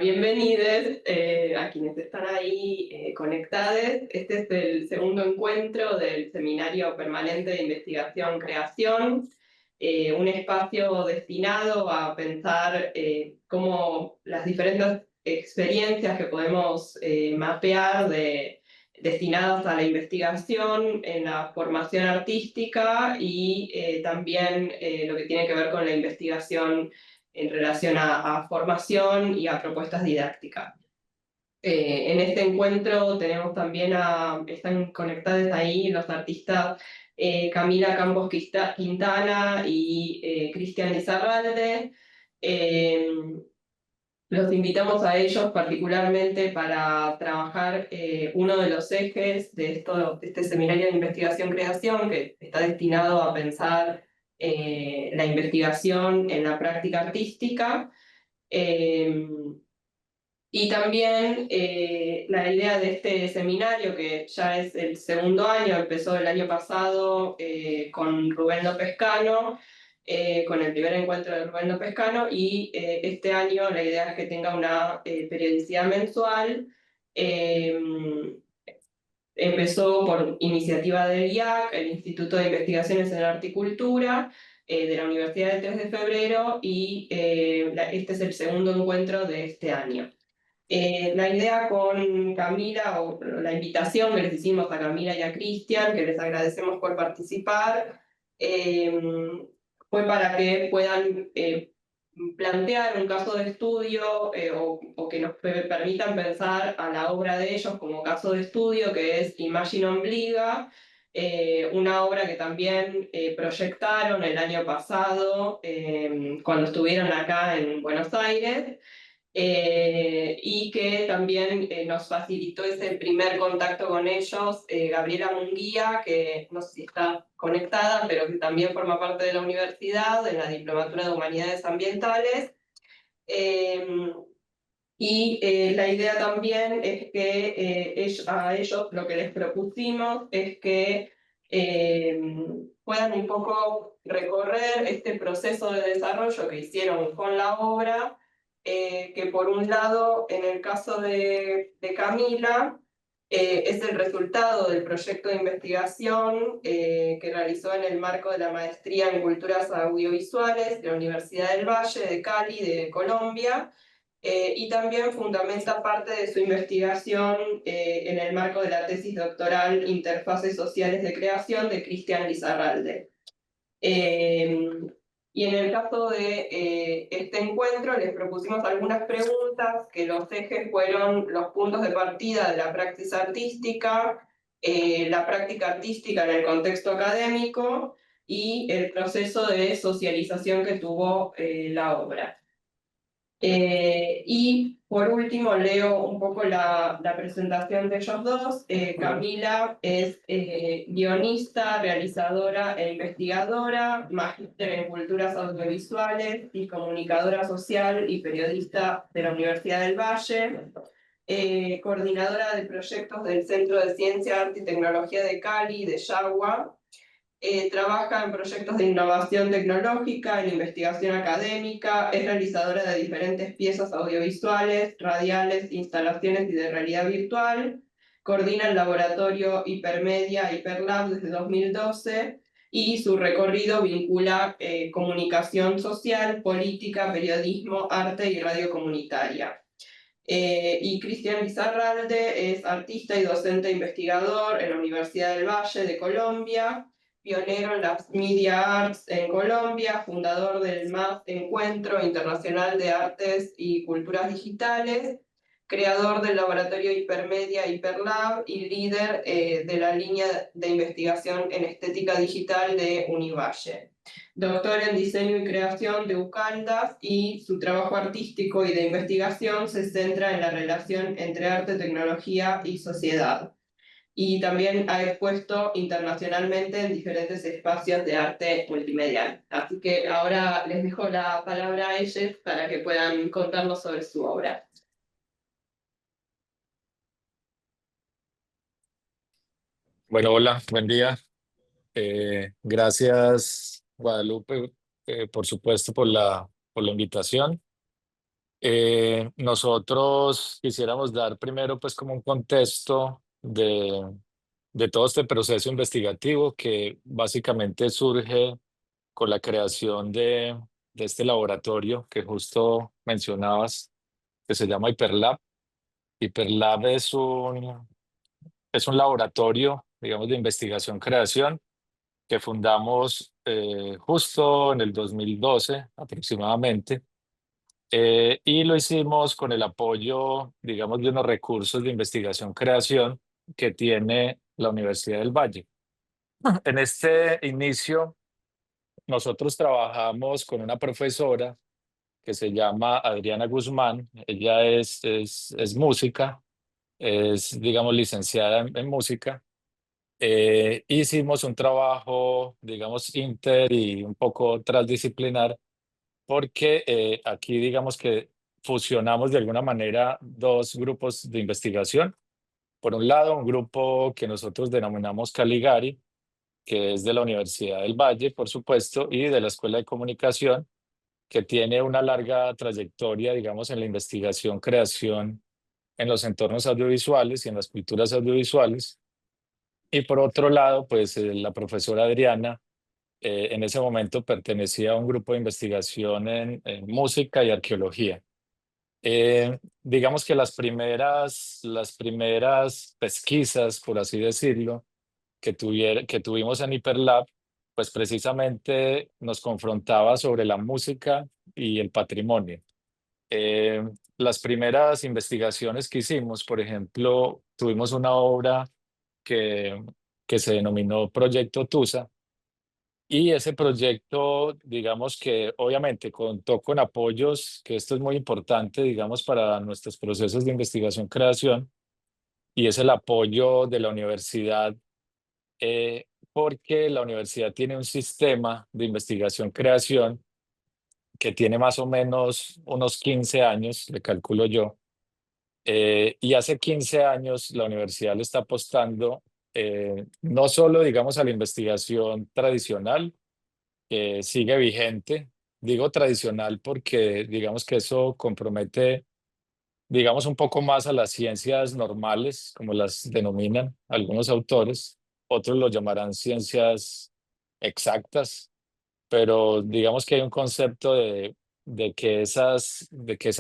bienvenidos a quienes están ahí conectados. Este es el segundo encuentro del Seminario Permanente de Investigación-Creación, un espacio destinado a pensar cómo las diferentes experiencias que podemos mapear destinadas a la investigación en la formación artística y también lo que tiene que ver con la investigación en relación a formación y a propuestas didácticas. En este encuentro tenemos también están conectados ahí los artistas Camila Campos Quintana y Cristian Lizarralde. Los invitamos a ellos particularmente para trabajar uno de los ejes de este seminario de investigación-creación que está destinado a pensar la investigación en la práctica artística. Y también la idea de este seminario, que ya es el segundo año, empezó el año pasado con Rubén López Cano, con el primer encuentro de Rubén López Cano, y este año la idea es que tenga una periodicidad mensual. Empezó por iniciativa del IAC, el Instituto de Investigaciones en Arte y Cultura, de la Universidad del 3 de Febrero, y este es el segundo encuentro de este año. La idea con Camila, o la invitación que les hicimos a Camila y a Cristian, que les agradecemos por participar, fue para que puedan plantear un caso de estudio o que nos permitan pensar a la obra de ellos como caso de estudio, que es Imagine Obliga, una obra que también proyectaron el año pasado cuando estuvieron acá en Buenos Aires. Y que también nos facilitó ese primer contacto con ellos, Gabriela Munguía, que no sé si está conectada, pero que también forma parte de la universidad, en la Diplomatura de Humanidades Ambientales. La idea también es que a ellos lo que les propusimos es que puedan un poco recorrer este proceso de desarrollo que hicieron con la obra, que por un lado, en el caso de Camila, es el resultado del proyecto de investigación que realizó en el marco de la Maestría en Culturas Audiovisuales de la Universidad del Valle de Cali, de Colombia, y también fundamenta parte de su investigación en el marco de la tesis doctoral Interfaces Sociales de Creación de Cristian Lizarralde. Y en el caso de este encuentro les propusimos algunas preguntas, que los ejes fueron los puntos de partida de la práctica artística, la práctica artística en el contexto académico y el proceso de socialización que tuvo la obra. Y por último leo un poco la presentación de ellos dos. Camila es guionista, realizadora e investigadora, magíster en culturas audiovisuales y comunicadora social y periodista de la Universidad del Valle, coordinadora de proyectos del Centro de Ciencia, Arte y Tecnología de Cali, de Yagua. Trabaja en proyectos de innovación tecnológica, en investigación académica, es realizadora de diferentes piezas audiovisuales, radiales, instalaciones y de realidad virtual, coordina el laboratorio Hipermedia Hiperlab desde 2012 y su recorrido vincula comunicación social, política, periodismo, arte y radio comunitaria. Y Cristian Lizarralde es artista y docente investigador en la Universidad del Valle de Colombia, pionero en las Media Arts en Colombia, fundador del MAF Encuentro Internacional de Artes y Culturas Digitales, creador del laboratorio Hipermedia Hiperlab y líder de la línea de investigación en estética digital de Univalle. Doctor en diseño y creación de UCALDAS, y su trabajo artístico y de investigación se centra en la relación entre arte, tecnología y sociedad. Y también ha expuesto internacionalmente en diferentes espacios de arte multimedial. Así que ahora les dejo la palabra a ellos para que puedan contarnos sobre su obra. Bueno, hola, buen día. Gracias, Guadalupe, por supuesto, por la invitación. Nosotros quisiéramos dar primero pues como un contexto de todo este proceso investigativo que básicamente surge con la creación de este laboratorio que justo mencionabas, que se llama HyperLab. HyperLab es un laboratorio, digamos, de investigación-creación que fundamos justo en el 2012 aproximadamente, y lo hicimos con el apoyo, digamos, de unos recursos de investigación-creación que tiene la Universidad del Valle. En este inicio, nosotros trabajamos con una profesora que se llama Adriana Guzmán. Ella es música, es, digamos, licenciada en música. Hicimos un trabajo, digamos, inter y un poco transdisciplinar, porque aquí, digamos que fusionamos de alguna manera dos grupos de investigación. Por un lado, un grupo que nosotros denominamos Caligari, que es de la Universidad del Valle, por supuesto, y de la Escuela de Comunicación, que tiene una larga trayectoria, digamos, en la investigación, creación en los entornos audiovisuales y en las culturas audiovisuales. Y por otro lado, pues la profesora Adriana en ese momento pertenecía a un grupo de investigación en música y arqueología. Digamos que las primeras pesquisas, por así decirlo, que tuvimos en HyperLab, pues precisamente nos confrontaba sobre la música y el patrimonio. Eh, las primeras investigaciones que hicimos, por ejemplo, tuvimos una obra que, que se denominó Proyecto Tusa, y ese proyecto, digamos que obviamente contó con apoyos, que esto es muy importante, digamos, para nuestros procesos de investigación-creación, y es el apoyo de la universidad, porque la universidad tiene un sistema de investigación-creación que tiene más o menos unos 15 años, le calculo yo. Y hace 15 años la universidad le está apostando no solo, digamos, a la investigación tradicional, que sigue vigente. Digo tradicional porque digamos que eso compromete, digamos, un poco más a las ciencias normales, como las denominan algunos autores. Otros lo llamarán ciencias exactas, pero digamos que hay un concepto de que esas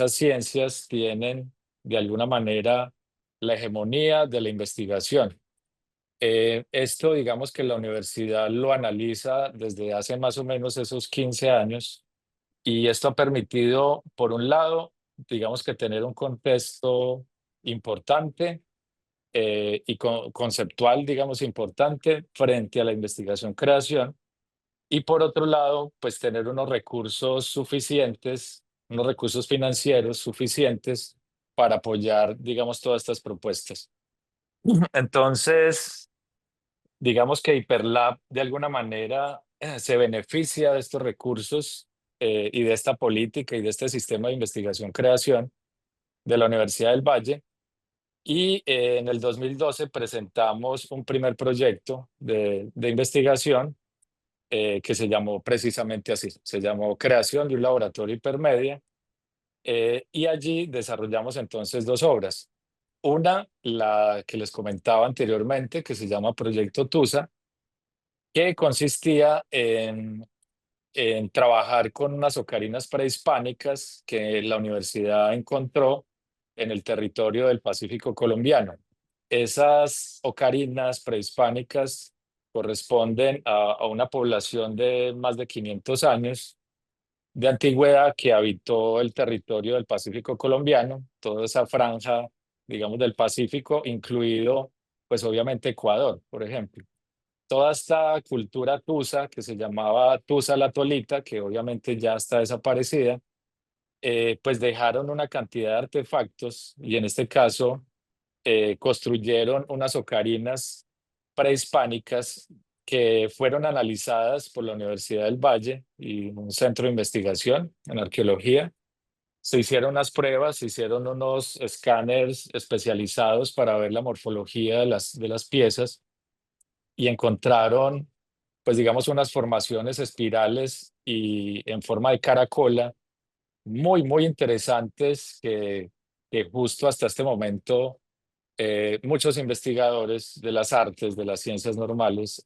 ciencias tienen de alguna manera la hegemonía de la investigación. Esto, digamos que la universidad lo analiza desde hace más o menos esos 15 años, y esto ha permitido, por un lado, digamos que tener un contexto importante, y conceptual, digamos, importante frente a la investigación-creación, y por otro lado, pues tener unos recursos suficientes, unos recursos financieros suficientes para apoyar, digamos, todas estas propuestas. Entonces, digamos que HyperLab de alguna manera se beneficia de estos recursos, y de esta política y de este sistema de investigación-creación de la Universidad del Valle. Y en el 2012 presentamos un primer proyecto de investigación, que se llamó precisamente así, se llamó Creación de un laboratorio hipermedia, y allí desarrollamos entonces dos obras. Una, la que les comentaba anteriormente, que se llama Proyecto Tusa, que consistía en trabajar con unas ocarinas prehispánicas que la universidad encontró en el territorio del Pacífico colombiano. Esas ocarinas prehispánicas corresponden a una población de más de 500 años de antigüedad que habitó el territorio del Pacífico colombiano, toda esa franja, digamos, del Pacífico, incluido, pues obviamente Ecuador, por ejemplo. Toda esta cultura tusa, que se llamaba Tusa la Tolita, que obviamente ya está desaparecida, pues dejaron una cantidad de artefactos, y en este caso construyeron unas ocarinas prehispánicas que fueron analizadas por la Universidad del Valle y un centro de investigación en arqueología. Se hicieron unas pruebas, se hicieron unos escáneres especializados para ver la morfología de las piezas, y encontraron, pues digamos, unas formaciones espirales y en forma de caracola muy interesantes que justo hasta este momento muchos investigadores de las artes, de las ciencias normales,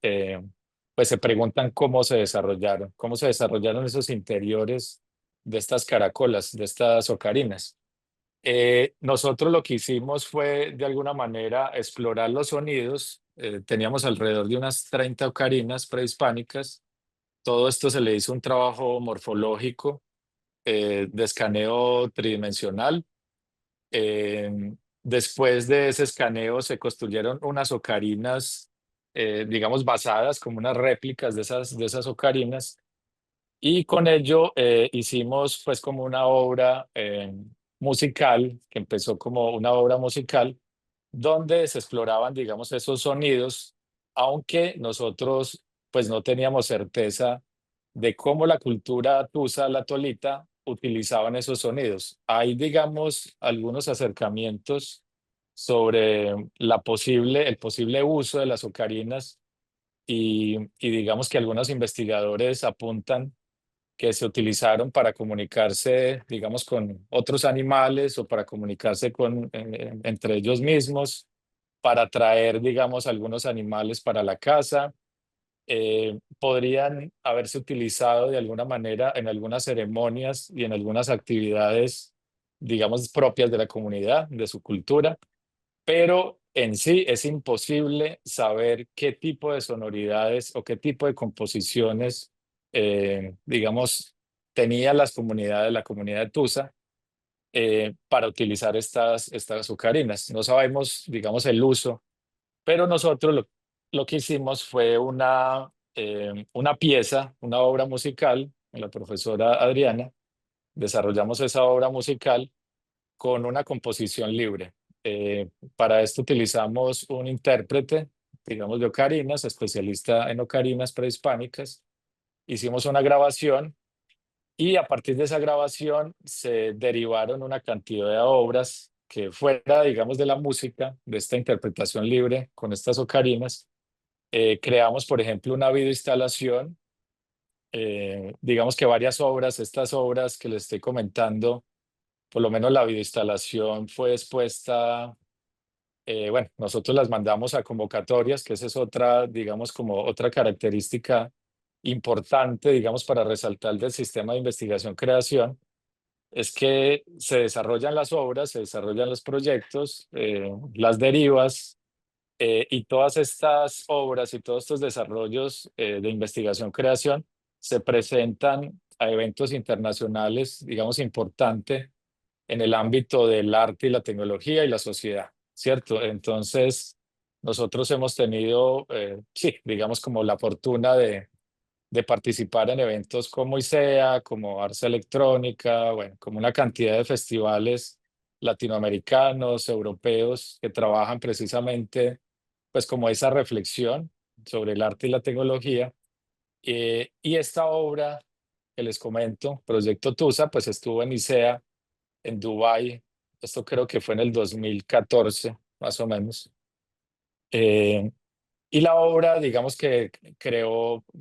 pues se preguntan cómo se desarrollaron esos interiores de estas caracolas, de estas ocarinas. Nosotros lo que hicimos fue, de alguna manera, explorar los sonidos. Teníamos alrededor de unas 30 ocarinas prehispánicas. Todo esto se le hizo un trabajo morfológico de escaneo tridimensional. Después de ese escaneo se construyeron unas ocarinas, digamos, basadas como unas réplicas de esas ocarinas, y con ello hicimos pues como una obra musical, que empezó como una obra musical, donde se exploraban, digamos, esos sonidos, aunque nosotros pues no teníamos certeza de cómo la cultura tusa, la tolita, utilizaban esos sonidos. Hay, digamos, algunos acercamientos sobre el posible uso de las ocarinas y digamos que algunos investigadores apuntan que se utilizaron para comunicarse, digamos, con otros animales o para comunicarse entre ellos mismos, para traer, digamos, algunos animales para la casa. Podrían haberse utilizado de alguna manera en algunas ceremonias y en algunas actividades, digamos, propias de la comunidad, de su cultura, pero en sí es imposible saber qué tipo de sonoridades o qué tipo de composiciones, digamos, tenía la comunidad de Tusa, para utilizar estas ocarinas. No sabemos, digamos, el uso, pero nosotros lo que hicimos fue una pieza, una obra musical, con la profesora Adriana, desarrollamos esa obra musical con una composición libre. Para esto utilizamos un intérprete, digamos, de ocarinas, especialista en ocarinas prehispánicas. Hicimos una grabación y a partir de esa grabación se derivaron una cantidad de obras que fuera, digamos, de la música, de esta interpretación libre con estas ocarinas. Creamos, por ejemplo, una videoinstalación, digamos que varias obras, estas obras que les estoy comentando, por lo menos la videoinstalación fue expuesta, bueno, nosotros las mandamos a convocatorias, que esa es otra, digamos, como otra característica importante, digamos, para resaltar del sistema de investigación-creación, es que se desarrollan las obras, se desarrollan los proyectos, las derivas, y todas estas obras y todos estos desarrollos de investigación-creación se presentan a eventos internacionales, digamos, importantes en el ámbito del arte y la tecnología y la sociedad, ¿cierto? Entonces, nosotros hemos tenido, sí, digamos, como la fortuna de participar en eventos como ISEA, como Arts Electrónica, bueno, como una cantidad de festivales latinoamericanos, europeos, que trabajan precisamente, pues, como esa reflexión sobre el arte y la tecnología. Y esta obra que les comento, Proyecto Tusa, pues estuvo en ISEA en Dubái. Esto creo que fue en el 2014, más o menos. Eh, y la obra, digamos que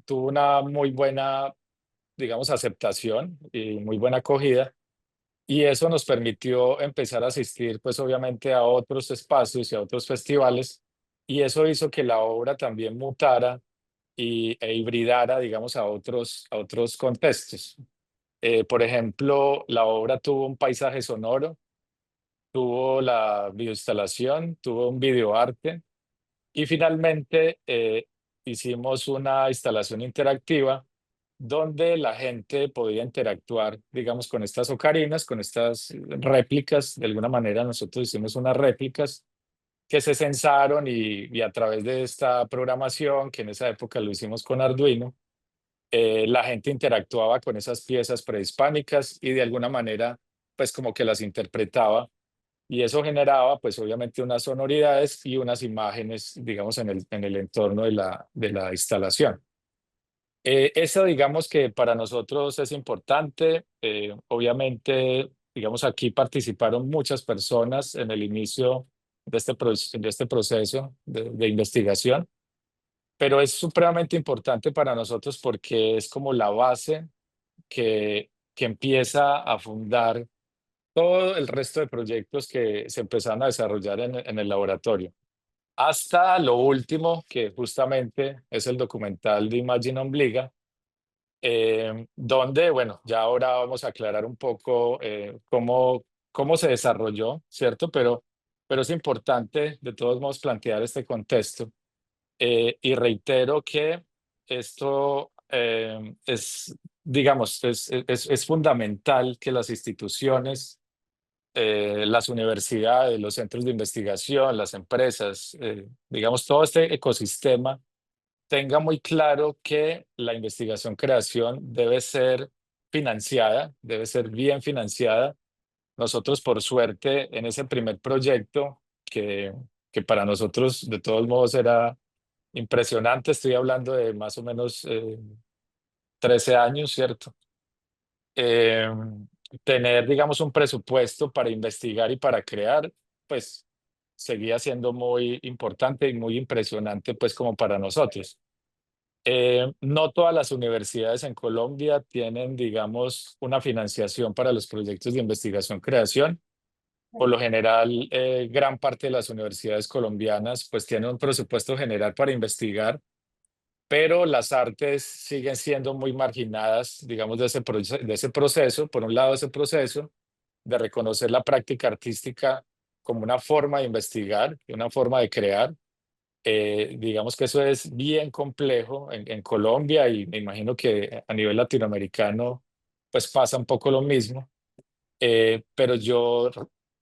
tuvo una muy buena, digamos, aceptación y muy buena acogida. Y eso nos permitió empezar a asistir, pues obviamente, a otros espacios y a otros festivales. Y eso hizo que la obra también mutara e hibridara, digamos, a otros contextos. Por ejemplo, la obra tuvo un paisaje sonoro, tuvo la videoinstalación, tuvo un videoarte y finalmente hicimos una instalación interactiva donde la gente podía interactuar, digamos, con estas ocarinas, con estas réplicas. De alguna manera nosotros hicimos unas réplicas que se censaron y a través de esta programación, que en esa época lo hicimos con Arduino, la gente interactuaba con esas piezas prehispánicas y de alguna manera, pues como que las interpretaba, y eso generaba, pues obviamente, unas sonoridades y unas imágenes, digamos, en el entorno de la instalación. Eso, digamos que para nosotros es importante. Obviamente, digamos, aquí participaron muchas personas en el inicio de este proceso de investigación, pero es supremamente importante para nosotros porque es como la base que que empieza a fundar todo el resto de proyectos que se empezaron a desarrollar en el laboratorio. Hasta lo último, que justamente es el documental de Imagine Ombliga, donde, bueno, ya ahora vamos a aclarar un poco cómo se desarrolló, ¿cierto? Pero es importante, de todos modos, plantear este contexto. Y reitero que esto digamos, es fundamental que las instituciones, las universidades, los centros de investigación, las empresas, digamos, todo este ecosistema tenga muy claro que la investigación-creación debe ser financiada, debe ser bien financiada. Nosotros, por suerte, en ese primer proyecto, que para nosotros de todos modos era impresionante, estoy hablando de más o menos 13 años, ¿cierto? Eh, Tener, digamos, un presupuesto para investigar y para crear, pues seguía siendo muy importante y muy impresionante, pues como para nosotros. No todas las universidades en Colombia tienen, digamos, una financiación para los proyectos de investigación-creación. Por lo general, gran parte de las universidades colombianas pues tienen un presupuesto general para investigar, pero las artes siguen siendo muy marginadas, digamos, de ese proceso. Por un lado, ese proceso de reconocer la práctica artística como una forma de investigar, una forma de crear. Digamos que eso es bien complejo en Colombia y me imagino que a nivel latinoamericano pues pasa un poco lo mismo. Pero yo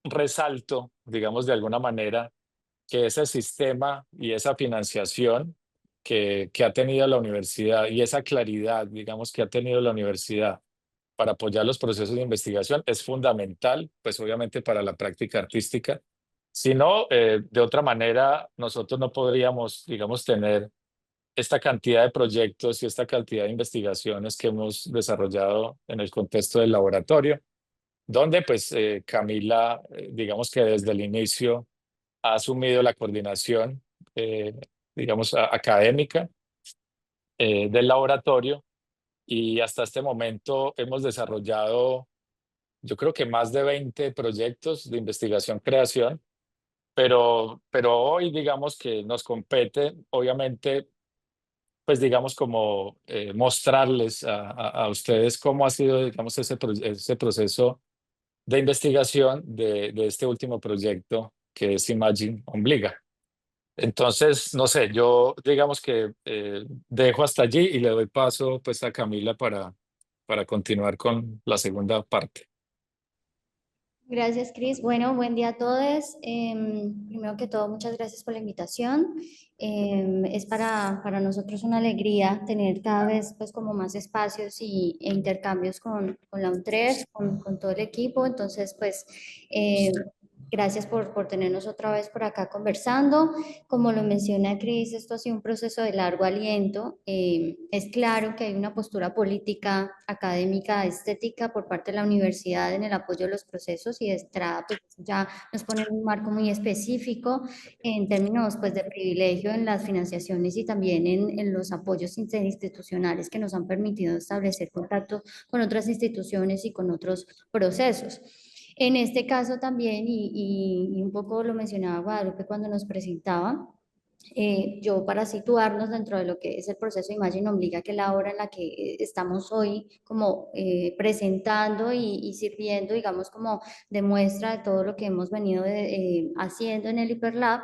resalto, digamos, de alguna manera que ese sistema y esa financiación que ha tenido la universidad y esa claridad, digamos, que ha tenido la universidad para apoyar los procesos de investigación es fundamental, pues obviamente para la práctica artística. Si no, de otra manera, nosotros no podríamos, digamos, tener esta cantidad de proyectos y esta cantidad de investigaciones que hemos desarrollado en el contexto del laboratorio, donde pues Camila, digamos que desde el inicio ha asumido la coordinación, eh, digamos, académica del laboratorio y hasta este momento hemos desarrollado, yo creo que más de 20 proyectos de investigación-creación, pero hoy digamos que nos compete, obviamente, pues digamos como mostrarles a ustedes cómo ha sido, digamos, ese proceso de investigación de este último proyecto que es Imagine Ombliga. Entonces, no sé, yo digamos que dejo hasta allí y le doy paso pues a Camila para continuar con la segunda parte. Gracias, Cris. Bueno, buen día a todos. Primero que todo, muchas gracias por la invitación. Es para nosotros una alegría tener cada vez pues como más espacios e intercambios con la UNTREF, con todo el equipo. Entonces, pues gracias por tenernos otra vez por acá conversando. Como lo menciona Cris, esto ha sido un proceso de largo aliento. Es claro que hay una postura política, académica, estética por parte de la universidad en el apoyo de los procesos y de entrada pues ya nos pone en un marco muy específico en términos pues de privilegio en las financiaciones y también en los apoyos interinstitucionales que nos han permitido establecer contacto con otras instituciones y con otros procesos. En este caso también, y un poco lo mencionaba Guadalupe cuando nos presentaba, yo para situarnos dentro de lo que es el proceso de Imagine Ombliga, que es la obra en la que estamos hoy como presentando y sirviendo, digamos, como de muestra de todo lo que hemos venido haciendo en el Hiperlab,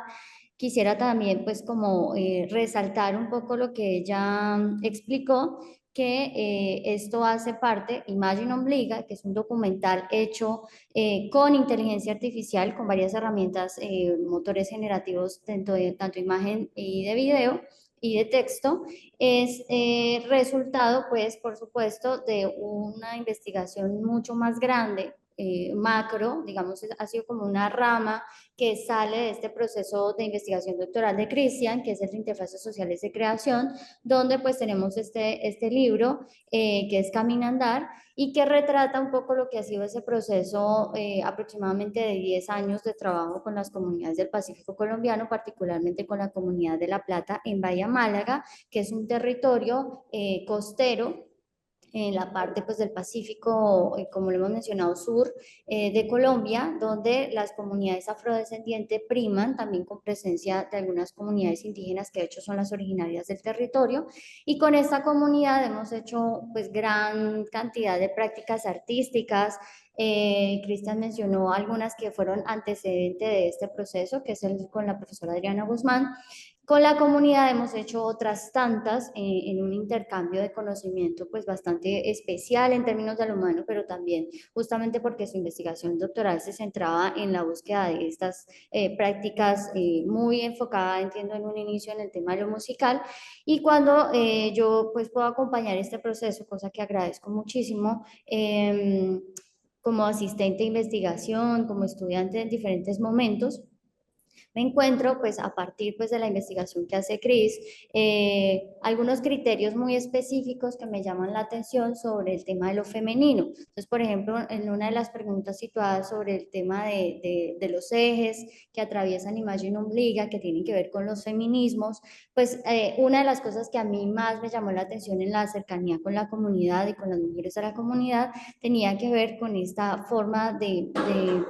quisiera también pues como resaltar un poco lo que ella explicó, que esto hace parte, Imagine Ombliga, que es un documental hecho con inteligencia artificial, con varias herramientas, motores generativos dentro de tanto imagen y de video y de texto, es resultado, pues, por supuesto, de una investigación mucho más grande, macro, digamos, ha sido como una rama que sale de este proceso de investigación doctoral de Cristian, que es el de interfaces sociales de creación, donde pues tenemos este libro que es Camina Andar, y que retrata un poco lo que ha sido ese proceso aproximadamente de 10 años de trabajo con las comunidades del Pacífico colombiano, particularmente con la comunidad de La Plata en Bahía Málaga, que es un territorio costero en la parte pues del Pacífico, como lo hemos mencionado, sur de Colombia, donde las comunidades afrodescendientes priman, también con presencia de algunas comunidades indígenas que de hecho son las originarias del territorio, y con esta comunidad hemos hecho pues gran cantidad de prácticas artísticas. Cristian mencionó algunas que fueron antecedentes de este proceso, que es el con la profesora Adriana Guzmán. Con la comunidad hemos hecho otras tantas en un intercambio de conocimiento pues bastante especial en términos de lo humano, pero también justamente porque su investigación doctoral se centraba en la búsqueda de estas prácticas muy enfocada, entiendo, en un inicio en el tema de lo musical. Y cuando yo pues puedo acompañar este proceso, cosa que agradezco muchísimo, como asistente de investigación, como estudiante en diferentes momentos, me encuentro pues a partir pues de la investigación que hace Cris, algunos criterios muy específicos que me llaman la atención sobre el tema de lo femenino. Entonces, por ejemplo, en una de las preguntas situadas sobre el tema de los ejes que atraviesan Imagine Ombliga, que tienen que ver con los feminismos, pues una de las cosas que a mí más me llamó la atención en la cercanía con la comunidad y con las mujeres de la comunidad tenía que ver con esta forma de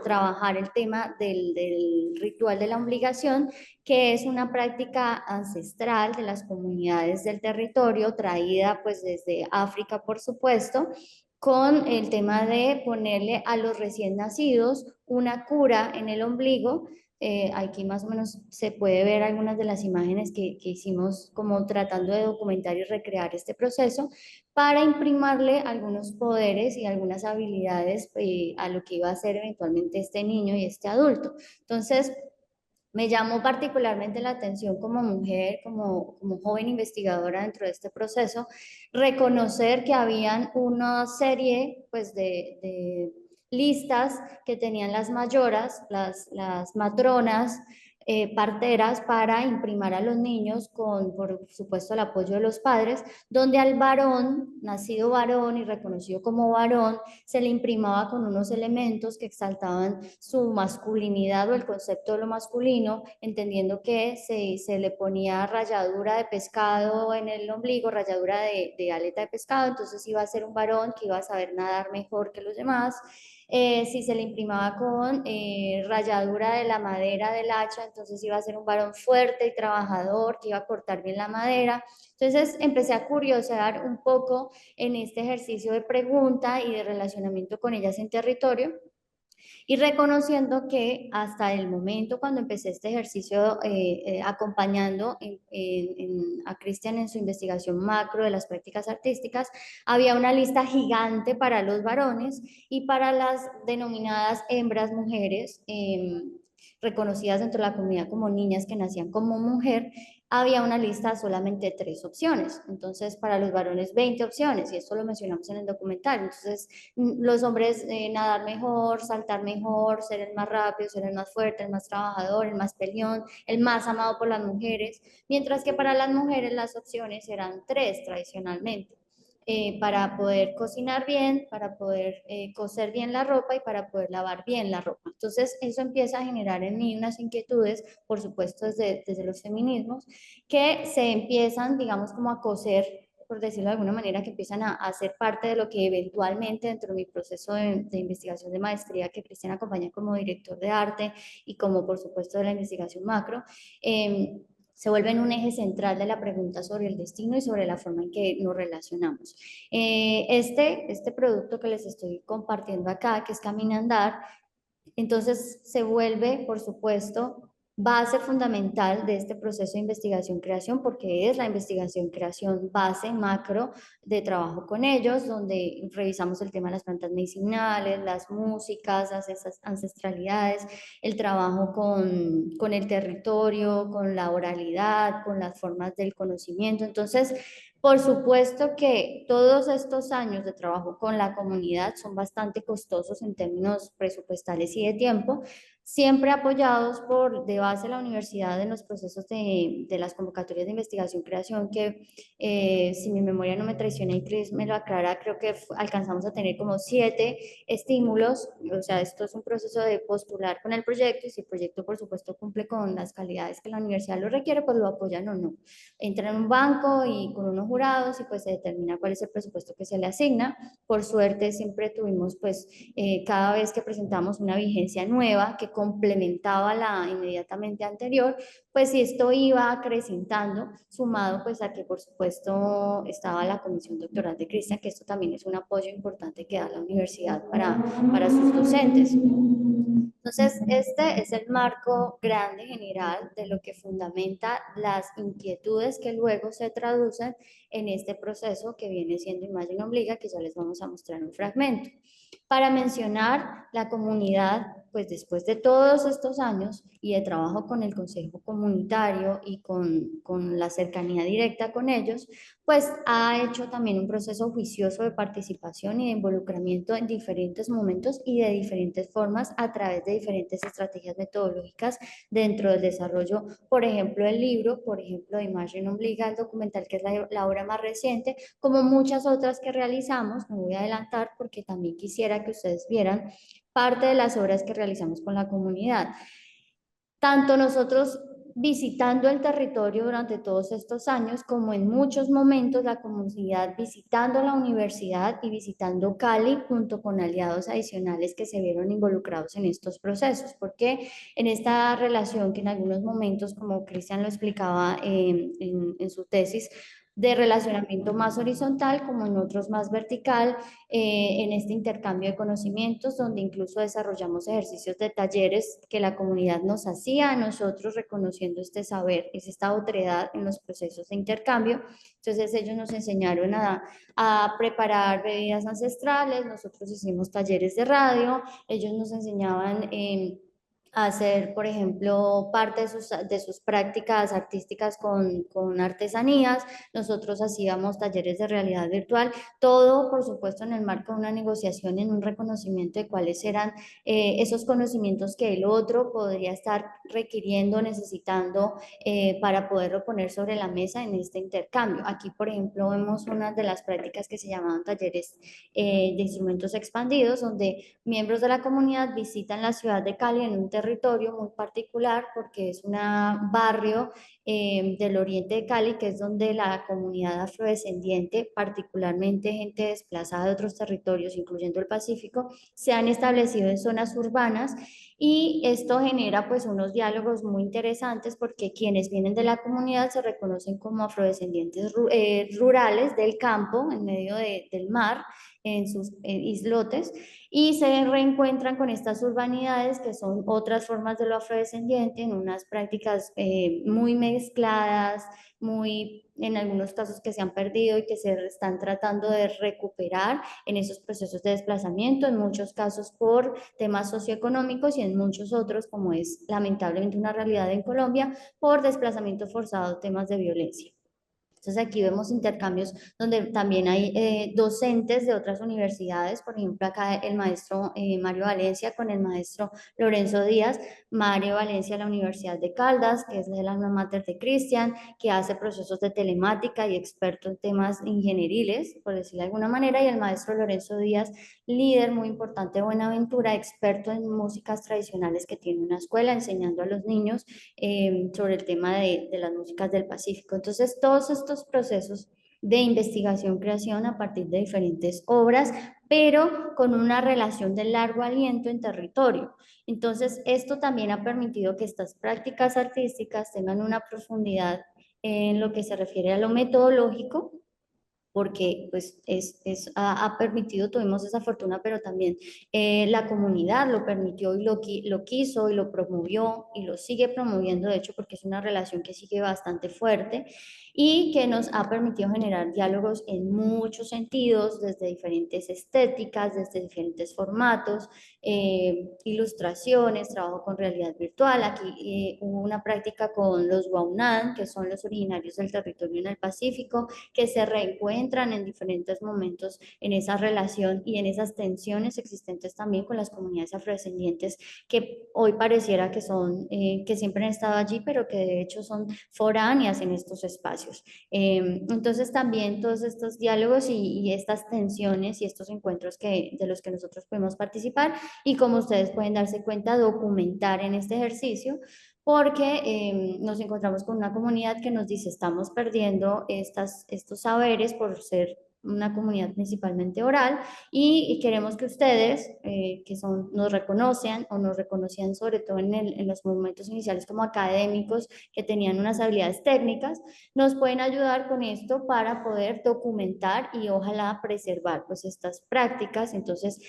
trabajar el tema del ritual de la obligación, que es una práctica ancestral de las comunidades del territorio, traída pues desde África, por supuesto, con el tema de ponerle a los recién nacidos una cura en el ombligo. Aquí más o menos se puede ver algunas de las imágenes que hicimos como tratando de documentar y recrear este proceso para imprimirle algunos poderes y algunas habilidades a lo que iba a ser eventualmente este niño y este adulto. Entonces, me llamó particularmente la atención como mujer, como joven investigadora dentro de este proceso, reconocer que habían una serie pues, de listas que tenían las mayoras, las matronas, parteras para imprimir a los niños con, por supuesto, el apoyo de los padres, donde al varón, nacido varón y reconocido como varón, se le imprimaba con unos elementos que exaltaban su masculinidad o el concepto de lo masculino, entendiendo que se le ponía ralladura de pescado en el ombligo, ralladura de aleta de pescado, entonces iba a ser un varón que iba a saber nadar mejor que los demás. Si se le imprimaba con ralladura de la madera del hacha, entonces iba a ser un varón fuerte y trabajador que iba a cortar bien la madera. Entonces empecé a curiosear un poco en este ejercicio de pregunta y de relacionamiento con ellas en territorio y reconociendo que hasta el momento cuando empecé este ejercicio acompañando a Cristian en su investigación macro de las prácticas artísticas, había una lista gigante para los varones y para las denominadas hembras mujeres, reconocidas dentro de la comunidad como niñas que nacían como mujer, había una lista de solamente 3 opciones. Entonces, para los varones 20 opciones, y esto lo mencionamos en el documental. Entonces, los hombres nadar mejor, saltar mejor, ser el más rápido, ser el más fuerte, el más trabajador, el más peleón, el más amado por las mujeres, mientras que para las mujeres las opciones eran 3 tradicionalmente. Para poder cocinar bien, para poder coser bien la ropa y para poder lavar bien la ropa. Entonces, eso empieza a generar en mí unas inquietudes, por supuesto, desde los feminismos, que se empiezan, digamos, como a coser, por decirlo de alguna manera, que empiezan a ser parte de lo que eventualmente dentro de mi proceso de investigación de maestría, que Cristian acompaña como director de arte y como, por supuesto, de la investigación macro, se vuelven un eje central de la pregunta sobre el destino y sobre la forma en que nos relacionamos. Este producto que les estoy compartiendo acá, que es Camina Andar, entonces se vuelve, por supuesto, base fundamental de este proceso de investigación-creación, porque es la investigación-creación base macro de trabajo con ellos, donde revisamos el tema de las plantas medicinales, las músicas, las ancestralidades, el trabajo con el territorio, con la oralidad, con las formas del conocimiento. Entonces, por supuesto que todos estos años de trabajo con la comunidad son bastante costosos en términos presupuestales y de tiempo, siempre apoyados por de base la universidad en los procesos de las convocatorias de investigación-creación, que si mi memoria no me traiciona y Chris me lo aclara, creo que alcanzamos a tener como 7 estímulos. O sea, esto es un proceso de postular con el proyecto, y si el proyecto por supuesto cumple con las calidades que la universidad lo requiere, pues lo apoyan o no. Entra en un banco y con unos jurados y pues se determina cuál es el presupuesto que se le asigna. Por suerte siempre tuvimos pues cada vez que presentamos una vigencia nueva que complementaba la inmediatamente anterior, pues si esto iba acrecentando, sumado pues a que por supuesto estaba la comisión doctoral de Cristian, que esto también es un apoyo importante que da la universidad para sus docentes. Entonces, este es el marco grande general de lo que fundamenta las inquietudes que luego se traducen en este proceso que viene siendo Imagine Obliga, que ya les vamos a mostrar un fragmento. Para mencionar la comunidad, pues después de todos estos años y de trabajo con el Consejo Comunitario y con la cercanía directa con ellos, pues ha hecho también un proceso juicioso de participación y de involucramiento en diferentes momentos y de diferentes formas a través de diferentes estrategias metodológicas dentro del desarrollo, por ejemplo, el libro, por ejemplo, de Imagine Obliga, el documental, que es la obra más reciente, como muchas otras que realizamos. Me voy a adelantar porque también quisiera que ustedes vieran parte de las obras que realizamos con la comunidad. Tanto nosotros visitando el territorio durante todos estos años, como en muchos momentos la comunidad visitando la universidad y visitando Cali junto con aliados adicionales que se vieron involucrados en estos procesos, porque en esta relación que en algunos momentos, como Cristian lo explicaba en su tesis, de relacionamiento más horizontal, como en otros más vertical, en este intercambio de conocimientos, donde incluso desarrollamos ejercicios de talleres que la comunidad nos hacía a nosotros, reconociendo este saber, es esta otredad en los procesos de intercambio. Entonces ellos nos enseñaron a preparar bebidas ancestrales, nosotros hicimos talleres de radio, ellos nos enseñaban a hacer, por ejemplo, parte de sus prácticas artísticas con artesanías. Nosotros hacíamos talleres de realidad virtual, todo, por supuesto, en el marco de una negociación, en un reconocimiento de cuáles eran esos conocimientos que el otro podría estar requiriendo, necesitando para poderlo poner sobre la mesa en este intercambio. Aquí, por ejemplo, vemos una de las prácticas que se llamaban talleres de instrumentos expandidos, donde miembros de la comunidad visitan la ciudad de Cali en un territorio muy particular, porque es un barrio del oriente de Cali, que es donde la comunidad afrodescendiente, particularmente gente desplazada de otros territorios, incluyendo el Pacífico, se han establecido en zonas urbanas, y esto genera pues unos diálogos muy interesantes, porque quienes vienen de la comunidad se reconocen como afrodescendientes rurales del campo, en medio del mar, en sus islotes, y se reencuentran con estas urbanidades que son otras formas de lo afrodescendiente, en unas prácticas muy mezcladas, muy, en algunos casos que se han perdido y que se están tratando de recuperar en esos procesos de desplazamiento, en muchos casos por temas socioeconómicos y en muchos otros, como es lamentablemente una realidad en Colombia, por desplazamiento forzado, temas de violencia. Entonces aquí vemos intercambios donde también hay docentes de otras universidades, por ejemplo acá el maestro Mario Valencia con el maestro Lorenzo Díaz. Mario Valencia de la Universidad de Caldas, que es el alma mater de Cristian, que hace procesos de telemática y experto en temas ingenieriles, por decirlo de alguna manera, y el maestro Lorenzo Díaz, líder muy importante de Buenaventura, experto en músicas tradicionales, que tiene una escuela enseñando a los niños sobre el tema de las músicas del Pacífico. Entonces, todos estos procesos de investigación, creación a partir de diferentes obras, pero con una relación de largo aliento en territorio. Entonces, esto también ha permitido que estas prácticas artísticas tengan una profundidad en lo que se refiere a lo metodológico, porque pues ha permitido, tuvimos esa fortuna, pero también la comunidad lo permitió y lo quiso y lo promovió y lo sigue promoviendo, de hecho, porque es una relación que sigue bastante fuerte. y que nos ha permitido generar diálogos en muchos sentidos, desde diferentes estéticas, desde diferentes formatos, ilustraciones, trabajo con realidad virtual. Aquí hubo una práctica con los Guaunan, que son los originarios del territorio en el Pacífico, que se reencuentran en diferentes momentos en esa relación y en esas tensiones existentes también con las comunidades afrodescendientes, que hoy pareciera que son, que siempre han estado allí, pero que de hecho son foráneas en estos espacios. Entonces también todos estos diálogos y estas tensiones y estos encuentros de los que nosotros podemos participar, y como ustedes pueden darse cuenta, documentar en este ejercicio, porque nos encontramos con una comunidad que nos dice estamos perdiendo estos saberes por ser una comunidad principalmente oral, y queremos que ustedes, nos reconocen o nos reconocían sobre todo en los momentos iniciales como académicos que tenían unas habilidades técnicas, nos pueden ayudar con esto para poder documentar y ojalá preservar pues estas prácticas. Entonces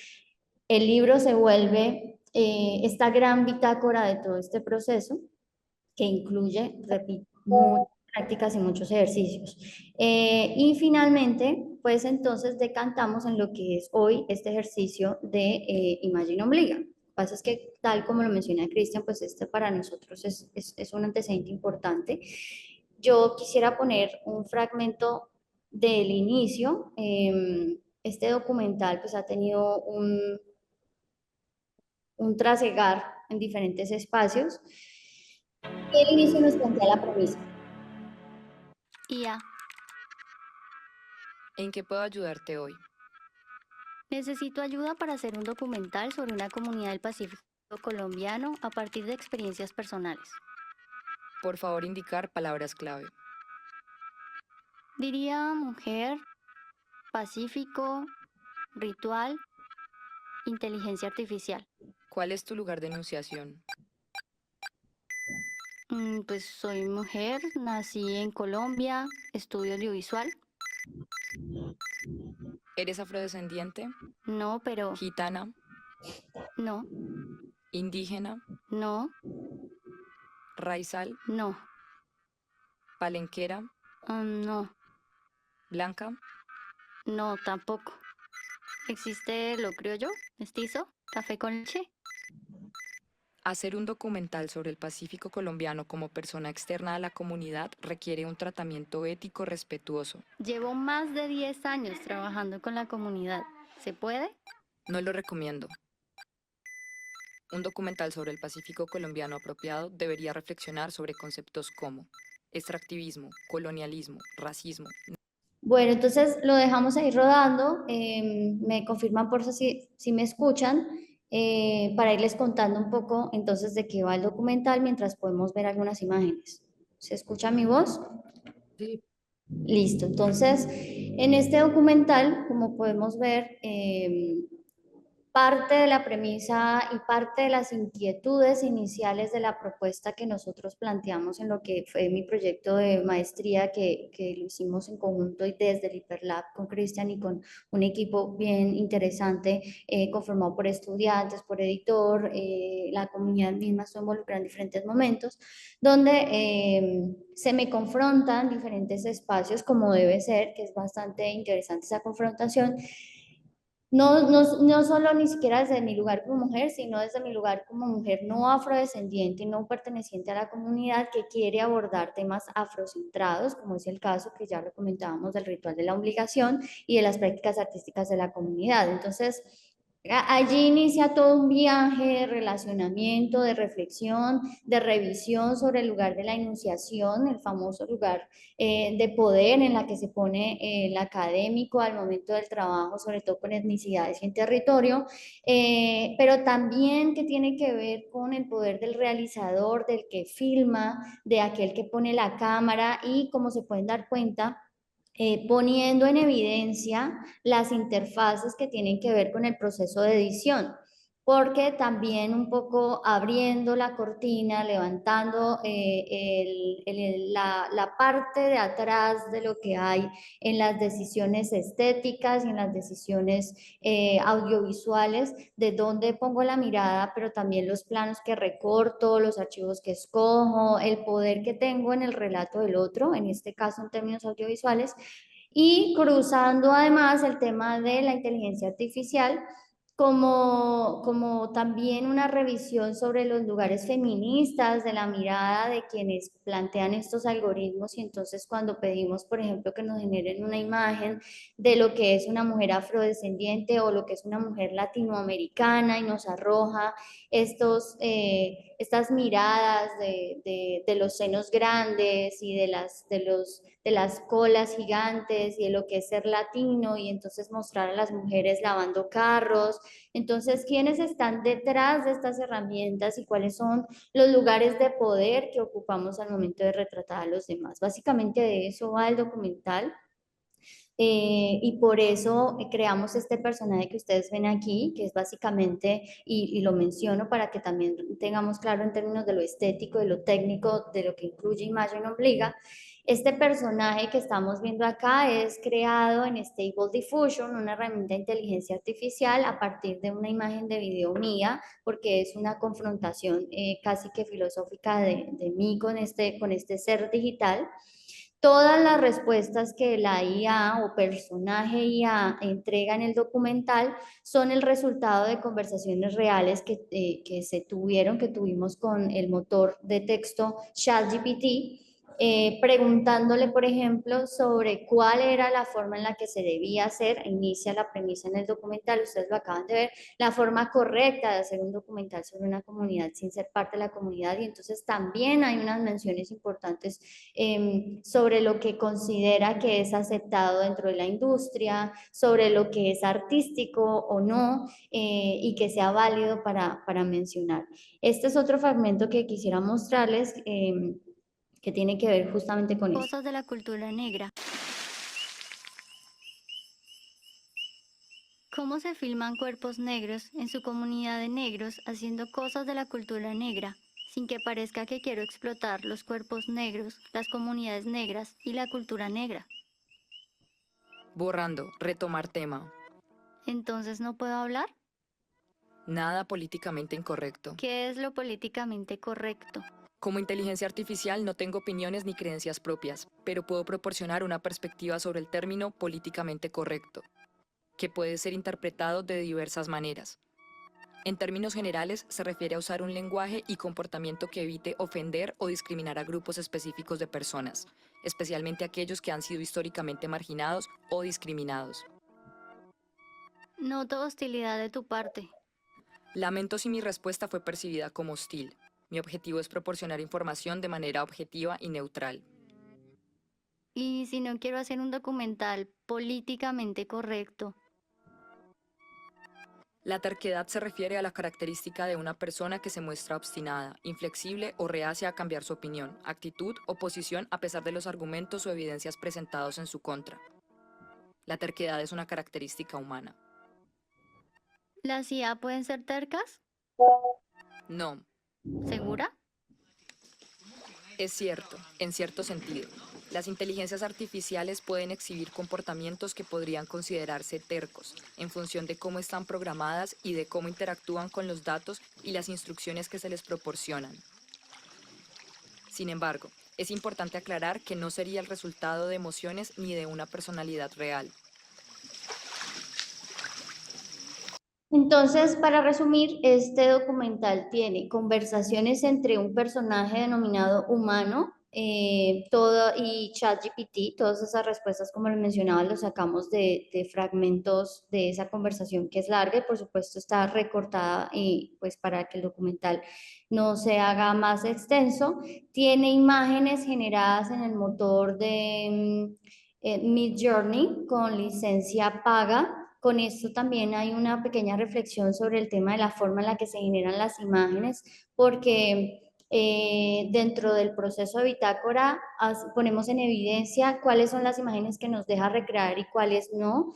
el libro se vuelve esta gran bitácora de todo este proceso, que incluye, repito, muchas prácticas y muchos ejercicios. Y finalmente, pues entonces decantamos en lo que es hoy este ejercicio de Imagine Obliga. Lo que pasa es que, tal como lo menciona Cristian, pues este para nosotros es un antecedente importante. Yo quisiera poner un fragmento del inicio. Este documental pues ha tenido un trasegar en diferentes espacios. El inicio nos plantea la premisa. IA, ¿En qué puedo ayudarte hoy? necesito ayuda para hacer un documental sobre una comunidad del Pacífico colombiano a partir de experiencias personales. Por favor, indicar palabras clave. Diría mujer, pacífico, ritual, inteligencia artificial. ¿Cuál es tu lugar de enunciación? Pues soy mujer, nací en Colombia, estudio audiovisual. ¿Eres afrodescendiente? No, pero ¿Gitana? no, ¿Indígena? no, ¿Raizal? no, ¿Palenquera? no, ¿Blanca? no, tampoco. ¿Existe lo criollo, mestizo, café con leche? Hacer un documental sobre el Pacífico colombiano como persona externa a la comunidad requiere un tratamiento ético respetuoso. Llevo más de 10 años trabajando con la comunidad. ¿Se puede? No lo recomiendo. Un documental sobre el Pacífico colombiano apropiado debería reflexionar sobre conceptos como extractivismo, colonialismo, racismo. Bueno, entonces lo dejamos ahí rodando. Me confirman por si me escuchan, para irles contando un poco entonces de qué va el documental mientras podemos ver algunas imágenes. ¿Se escucha mi voz? Sí. Listo. Entonces, en este documental, como podemos ver, parte de la premisa y parte de las inquietudes iniciales de la propuesta que nosotros planteamos en lo que fue mi proyecto de maestría, que lo hicimos en conjunto y desde el Hiperlab con Cristian y con un equipo bien interesante, conformado por estudiantes, por editor, la comunidad misma estuvo involucrada en diferentes momentos, donde se me confrontan diferentes espacios, como debe ser, que es bastante interesante esa confrontación. No solo ni siquiera desde mi lugar como mujer, sino desde mi lugar como mujer no afrodescendiente y no perteneciente a la comunidad que quiere abordar temas afrocentrados, como es el caso que ya lo comentábamos del ritual de la obligación y de las prácticas artísticas de la comunidad. Entonces, allí inicia todo un viaje de relacionamiento, de reflexión, de revisión sobre el lugar de la enunciación, el famoso lugar de poder en la que se pone el académico al momento del trabajo, sobre todo con etnicidades y en territorio, pero también que tiene que ver con el poder del realizador, del que filma, de aquel que pone la cámara y, como se pueden dar cuenta, poniendo en evidencia las interfaces que tienen que ver con el proceso de edición. porque también un poco abriendo la cortina, levantando la parte de atrás de lo que hay en las decisiones estéticas y en las decisiones audiovisuales, de dónde pongo la mirada, pero también los planos que recorto, los archivos que escojo, el poder que tengo en el relato del otro, en este caso en términos audiovisuales, y cruzando además el tema de la inteligencia artificial como también una revisión sobre los lugares feministas, de la mirada de quienes plantean estos algoritmos, y entonces cuando pedimos, por ejemplo, que nos generen una imagen de lo que es una mujer afrodescendiente o lo que es una mujer latinoamericana y nos arroja estas miradas de los senos grandes y de las colas gigantes y de lo que es ser latino, y entonces mostrar a las mujeres lavando carros. Entonces, ¿quiénes están detrás de estas herramientas y cuáles son los lugares de poder que ocupamos al momento de retratar a los demás? Básicamente de eso va el documental. Y por eso creamos este personaje que ustedes ven aquí, que es básicamente, y lo menciono para que también tengamos claro en términos de lo estético, de lo técnico, de lo que incluye Imagen Obliga. Este personaje que estamos viendo acá es creado en Stable Diffusion, una herramienta de inteligencia artificial a partir de una imagen de video mía, porque es una confrontación casi que filosófica de mí con este ser digital. Todas las respuestas que la IA o personaje IA entrega en el documental son el resultado de conversaciones reales que tuvimos con el motor de texto ChatGPT, preguntándole, por ejemplo, sobre cuál era la forma en la que se debía hacer. Inicia la premisa en el documental, ustedes lo acaban de ver, la forma correcta de hacer un documental sobre una comunidad sin ser parte de la comunidad, y entonces también hay unas menciones importantes sobre lo que considera que es aceptado dentro de la industria, sobre lo que es artístico o no, y que sea válido para mencionar. Este es otro fragmento que quisiera mostrarles, que tiene que ver justamente con esto. Cosas de la cultura negra. ¿Cómo se filman cuerpos negros en su comunidad de negros haciendo cosas de la cultura negra, sin que parezca que quiero explotar los cuerpos negros, las comunidades negras y la cultura negra? Borrando, retomar tema. ¿Entonces no puedo hablar? Nada políticamente incorrecto. ¿Qué es lo políticamente correcto? Como inteligencia artificial no tengo opiniones ni creencias propias, pero puedo proporcionar una perspectiva sobre el término políticamente correcto, que puede ser interpretado de diversas maneras. En términos generales, se refiere a usar un lenguaje y comportamiento que evite ofender o discriminar a grupos específicos de personas, especialmente aquellos que han sido históricamente marginados o discriminados. Noto hostilidad de tu parte. Lamento si mi respuesta fue percibida como hostil. Mi objetivo es proporcionar información de manera objetiva y neutral. ¿Y si no quiero hacer un documental políticamente correcto? La terquedad se refiere a la característica de una persona que se muestra obstinada, inflexible o reacia a cambiar su opinión, actitud o posición a pesar de los argumentos o evidencias presentados en su contra. La terquedad es una característica humana. ¿Las IA pueden ser tercas? No, ¿Segura? es cierto, en cierto sentido. Las inteligencias artificiales pueden exhibir comportamientos que podrían considerarse tercos, en función de cómo están programadas y de cómo interactúan con los datos y las instrucciones que se les proporcionan. Sin embargo, es importante aclarar que no sería el resultado de emociones ni de una personalidad real. Entonces, para resumir, este documental tiene conversaciones entre un personaje denominado humano, y ChatGPT. Todas esas respuestas, como les mencionaba, los sacamos de fragmentos de esa conversación, que es larga y por supuesto está recortada, y pues para que el documental no se haga más extenso. Tiene imágenes generadas en el motor de Midjourney con licencia paga. Con esto también hay una pequeña reflexión sobre el tema de la forma en la que se generan las imágenes, porque Dentro del proceso de bitácora ponemos en evidencia cuáles son las imágenes que nos deja recrear y cuáles no,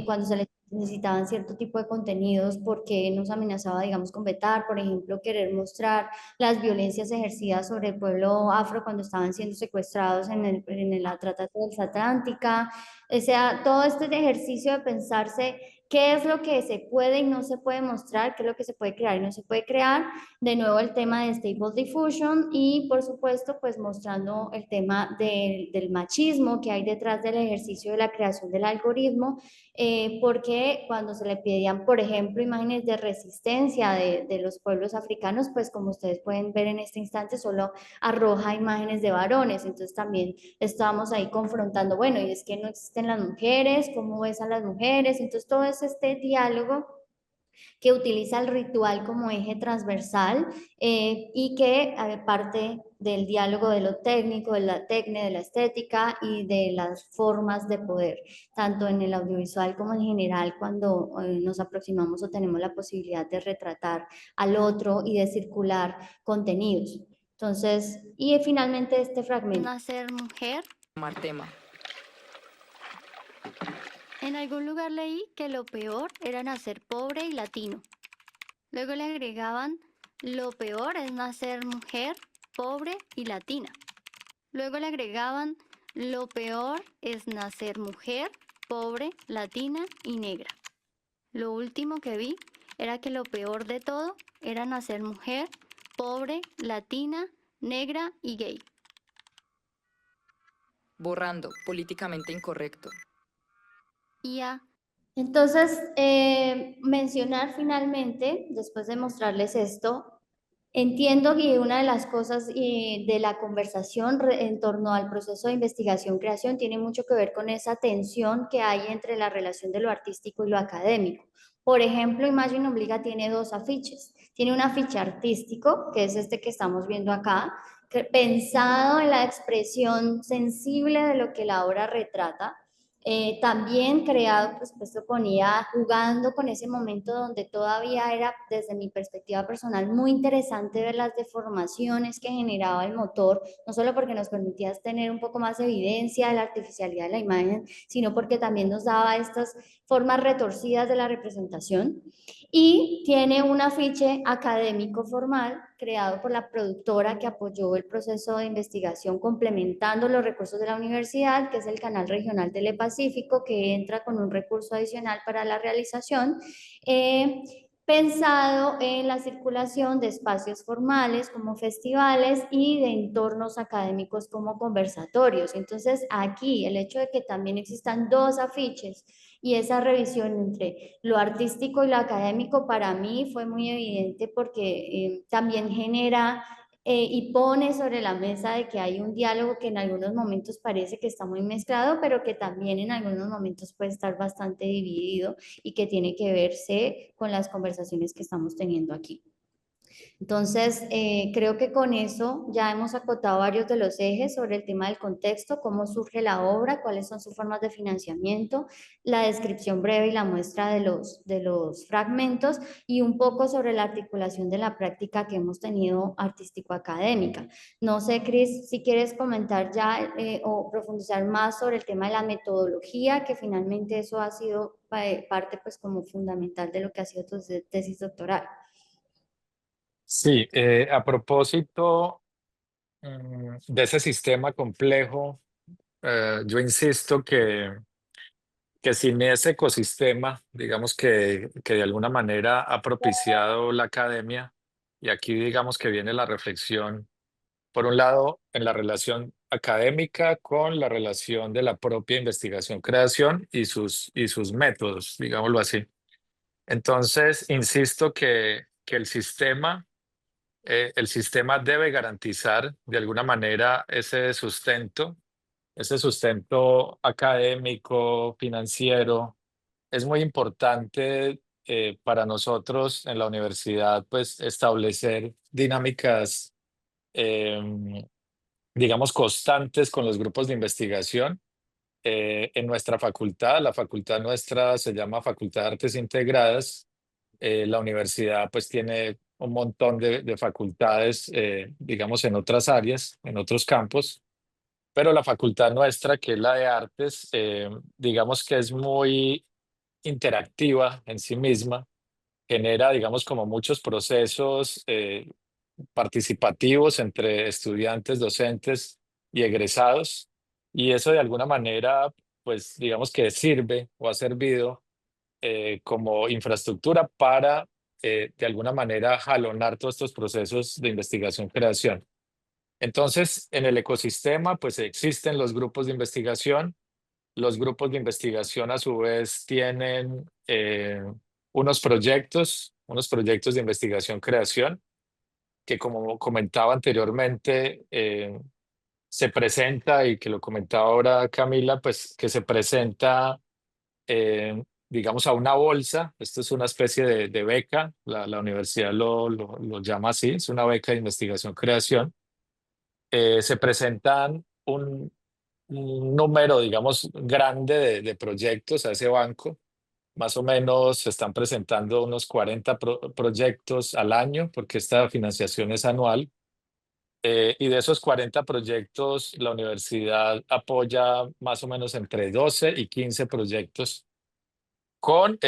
cuando se necesitaban cierto tipo de contenidos porque nos amenazaba, digamos, con vetar, por ejemplo, querer mostrar las violencias ejercidas sobre el pueblo afro cuando estaban siendo secuestrados en la trata transatlántica. O sea, todo este ejercicio de pensarse qué es lo que se puede y no se puede mostrar, qué es lo que se puede crear y no se puede crear. De nuevo el tema de Stable Diffusion y por supuesto pues mostrando el tema del machismo que hay detrás del ejercicio de la creación del algoritmo, porque cuando se le pedían, por ejemplo, imágenes de resistencia de los pueblos africanos, pues como ustedes pueden ver en este instante, solo arroja imágenes de varones. Entonces también estábamos ahí confrontando, bueno, y es que no existen las mujeres, ¿cómo ves a las mujeres? Entonces todo es este diálogo que utiliza el ritual como eje transversal, y que parte del diálogo de lo técnico, de la técnica, de la estética y de las formas de poder, tanto en el audiovisual como en general, cuando nos aproximamos o tenemos la posibilidad de retratar al otro y de circular contenidos. Entonces, y finalmente este fragmento. Nacer mujer. Martema. En algún lugar leí que lo peor era nacer pobre y latino. Luego le agregaban, lo peor es nacer mujer, pobre y latina. Luego le agregaban, lo peor es nacer mujer, pobre, latina y negra. Lo último que vi era que lo peor de todo era nacer mujer, pobre, latina, negra y gay. Borrando, políticamente incorrecto. Y a Entonces, mencionar finalmente, después de mostrarles esto, entiendo que una de las cosas de la conversación en torno al proceso de investigación-creación tiene mucho que ver con esa tensión que hay entre la relación de lo artístico y lo académico. Por ejemplo, Imagine Obliga tiene dos afiches. Tiene un afiche artístico, que es este que estamos viendo acá, pensado en la expresión sensible de lo que la obra retrata. También creado, por supuesto, ponía jugando con ese momento donde todavía era, desde mi perspectiva personal, muy interesante ver las deformaciones que generaba el motor, no solo porque nos permitía tener un poco más de evidencia de la artificialidad de la imagen, sino porque también nos daba estas formas retorcidas de la representación. Y tiene un afiche académico formal creado por la productora que apoyó el proceso de investigación complementando los recursos de la universidad, que es el Canal Regional Telepacífico, que entra con un recurso adicional para la realización, pensado en la circulación de espacios formales como festivales y de entornos académicos como conversatorios. Entonces, aquí el hecho de que también existan dos afiches y esa revisión entre lo artístico y lo académico para mí fue muy evidente porque también genera y pone sobre la mesa de que hay un diálogo que en algunos momentos parece que está muy mezclado, pero que también en algunos momentos puede estar bastante dividido y que tiene que verse con las conversaciones que estamos teniendo aquí. Entonces, creo que con eso ya hemos acotado varios de los ejes sobre el tema del contexto, cómo surge la obra, cuáles son sus formas de financiamiento, la descripción breve y la muestra de los fragmentos y un poco sobre la articulación de la práctica que hemos tenido artístico-académica. No sé, Cris, si quieres comentar ya o profundizar más sobre el tema de la metodología, que finalmente eso ha sido parte pues como fundamental de lo que ha sido tu tesis doctoral. Sí, a propósito de ese sistema complejo, yo insisto que sin ese ecosistema, digamos que de alguna manera ha propiciado la academia, y aquí digamos que viene la reflexión, por un lado, en la relación académica con la relación de la propia investigación-creación y sus métodos, digámoslo así. Entonces, insisto que el sistema debe garantizar de alguna manera ese sustento académico, financiero. Es muy importante para nosotros en la universidad, pues, establecer dinámicas, digamos, constantes con los grupos de investigación. En nuestra facultad, la facultad nuestra se llama Facultad de Artes Integradas. La universidad pues tiene un montón de facultades, digamos, en otras áreas, en otros campos, pero la facultad nuestra, que es la de artes, digamos que es muy interactiva en sí misma, genera, digamos, como muchos procesos participativos entre estudiantes, docentes y egresados, y eso de alguna manera, pues, digamos que sirve o ha servido como infraestructura para, de alguna manera, jalonar todos estos procesos de investigación-creación. Entonces, en el ecosistema, pues existen los grupos de investigación. Los grupos de investigación, a su vez, tienen unos proyectos de investigación-creación, que como comentaba anteriormente, se presenta, y que lo comentaba ahora Camila, pues que se presenta, digamos, a una bolsa. Esto es una especie de beca, la universidad lo llama así, es una beca de investigación-creación. Se presentan un número, digamos, grande de proyectos a ese banco. Más o menos se están presentando unos 40 proyectos al año, porque esta financiación es anual. Y de esos 40 proyectos, la universidad apoya más o menos entre 12 y 15 proyectos con,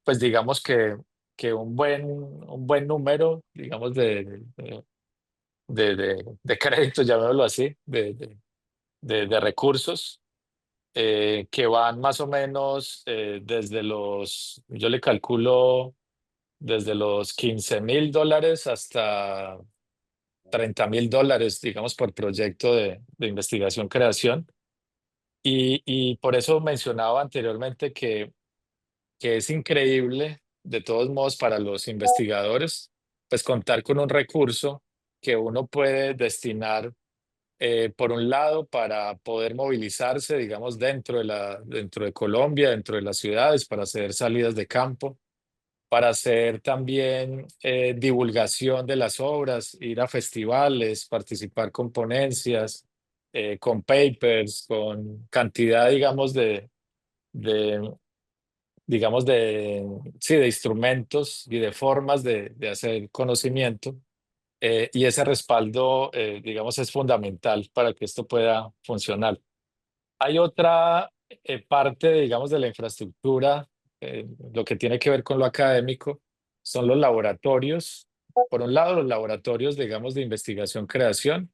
pues digamos que un buen número, digamos, de créditos, llamémoslo así, de recursos, que van más o menos desde yo le calculo desde los $15,000 hasta $30,000, digamos, por proyecto de investigación-creación. Y por eso mencionaba anteriormente que es increíble, de todos modos, para los investigadores, pues contar con un recurso que uno puede destinar, por un lado, para poder movilizarse, digamos, dentro de Colombia, dentro de las ciudades, para hacer salidas de campo, para hacer también divulgación de las obras, ir a festivales, participar con ponencias, con papers, con cantidad, de, digamos, sí, de instrumentos y de formas de hacer conocimiento. Y ese respaldo, digamos, es fundamental para que esto pueda funcionar. Hay otra parte, digamos, de la infraestructura, lo que tiene que ver con lo académico, son los laboratorios. Por un lado, los laboratorios, digamos, de investigación-creación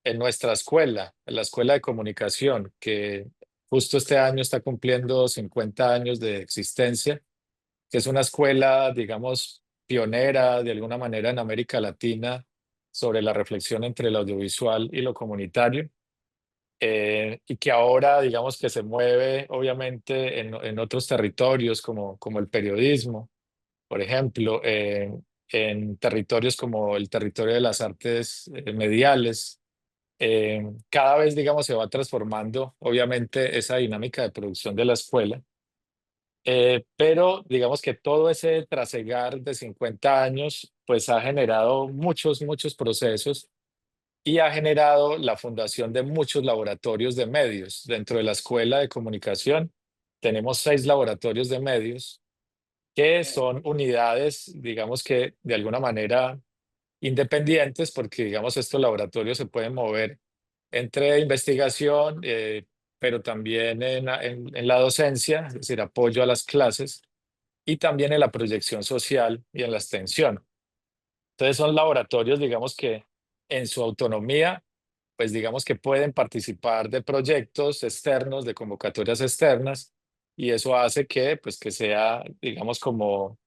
en nuestra escuela, en la Escuela de Comunicación, que justo este año está cumpliendo 50 años de existencia, que es una escuela, digamos, pionera de alguna manera en América Latina sobre la reflexión entre el audiovisual y lo comunitario, y que ahora, digamos, que se mueve obviamente en otros territorios como el periodismo, por ejemplo, en territorios como el territorio de las artes mediales. Cada vez, digamos, se va transformando obviamente esa dinámica de producción de la escuela. Pero digamos que todo ese trasegar de 50 años pues ha generado muchos procesos, y ha generado la fundación de muchos laboratorios de medios. Dentro de la Escuela de Comunicación tenemos 6 laboratorios de medios, que son unidades, digamos, que de alguna manera independientes, porque digamos estos laboratorios se pueden mover entre investigación, pero también en la docencia, es decir, apoyo a las clases, y también en la proyección social y en la extensión. Entonces son laboratorios, digamos, que en su autonomía, pues digamos que pueden participar de proyectos externos, de convocatorias externas, y eso hace que, pues, que sea, digamos, como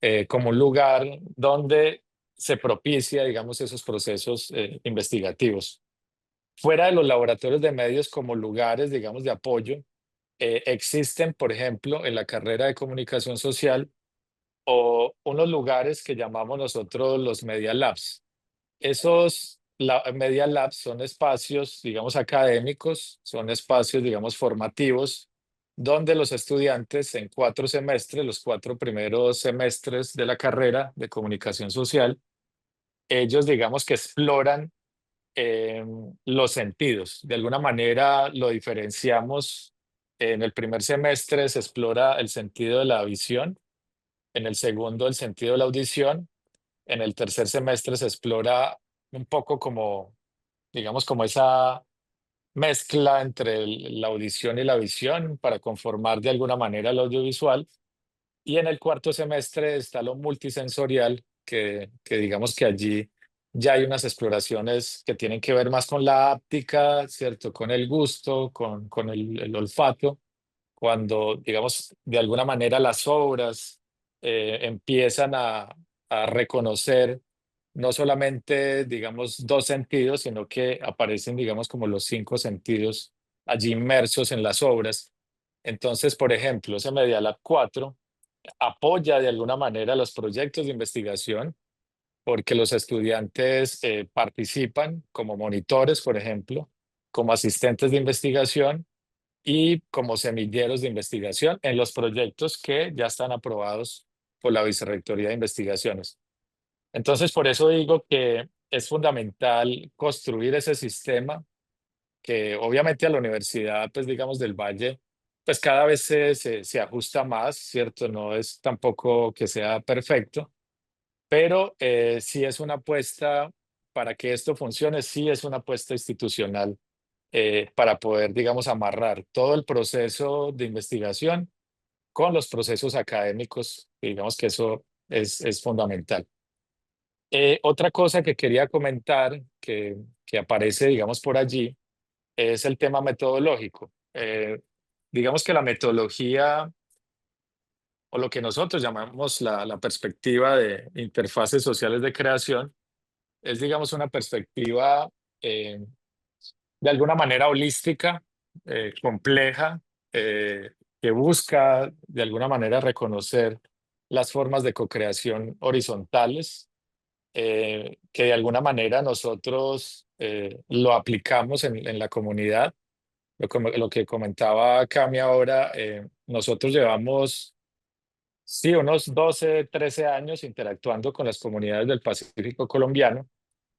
un lugar donde se propicia, digamos, esos procesos investigativos. Fuera de los laboratorios de medios como lugares, digamos, de apoyo, existen, por ejemplo, en la carrera de comunicación social, o unos lugares que llamamos nosotros los Media Labs. Esos Media Labs son espacios, digamos, académicos, son espacios, digamos, formativos, donde los estudiantes en 4 semestres, los 4 primeros semestres de la carrera de comunicación social, ellos, digamos, que exploran los sentidos. De alguna manera lo diferenciamos. En el primer semestre se explora el sentido de la visión, en el segundo el sentido de la audición, En el tercer semestre se explora un poco como, digamos, como esa mezcla entre la audición y la visión para conformar de alguna manera el audiovisual. Y en el cuarto semestre está lo multisensorial, que digamos que allí ya hay unas exploraciones que tienen que ver más con la áptica, ¿cierto? Con el gusto, con el olfato, cuando, digamos, de alguna manera las obras empiezan a reconocer no solamente, digamos, dos sentidos, sino que aparecen, digamos, como los cinco sentidos allí inmersos en las obras. Entonces, por ejemplo, ese Media Lab 4 apoya de alguna manera los proyectos de investigación porque los estudiantes participan como monitores, por ejemplo, como asistentes de investigación y como semilleros de investigación en los proyectos que ya están aprobados por la Vicerrectoría de Investigaciones. Entonces, por eso digo que es fundamental construir ese sistema que obviamente a la Universidad, pues digamos, del Valle, pues cada vez se ajusta más, ¿cierto? No es tampoco que sea perfecto, pero sí es una apuesta para que esto funcione, sí es una apuesta institucional para poder, digamos, amarrar todo el proceso de investigación con los procesos académicos, digamos que eso es fundamental. Otra cosa que quería comentar que aparece, digamos, por allí, es el tema metodológico. Digamos que la metodología o lo que nosotros llamamos la perspectiva de interfaces sociales de creación es, digamos, una perspectiva eh, de alguna manera holística, compleja, que busca de alguna manera reconocer las formas de co-creación horizontales, que de alguna manera nosotros lo aplicamos en la comunidad. Lo que comentaba Cami ahora, nosotros llevamos, sí, unos 12, 13 años interactuando con las comunidades del Pacífico colombiano.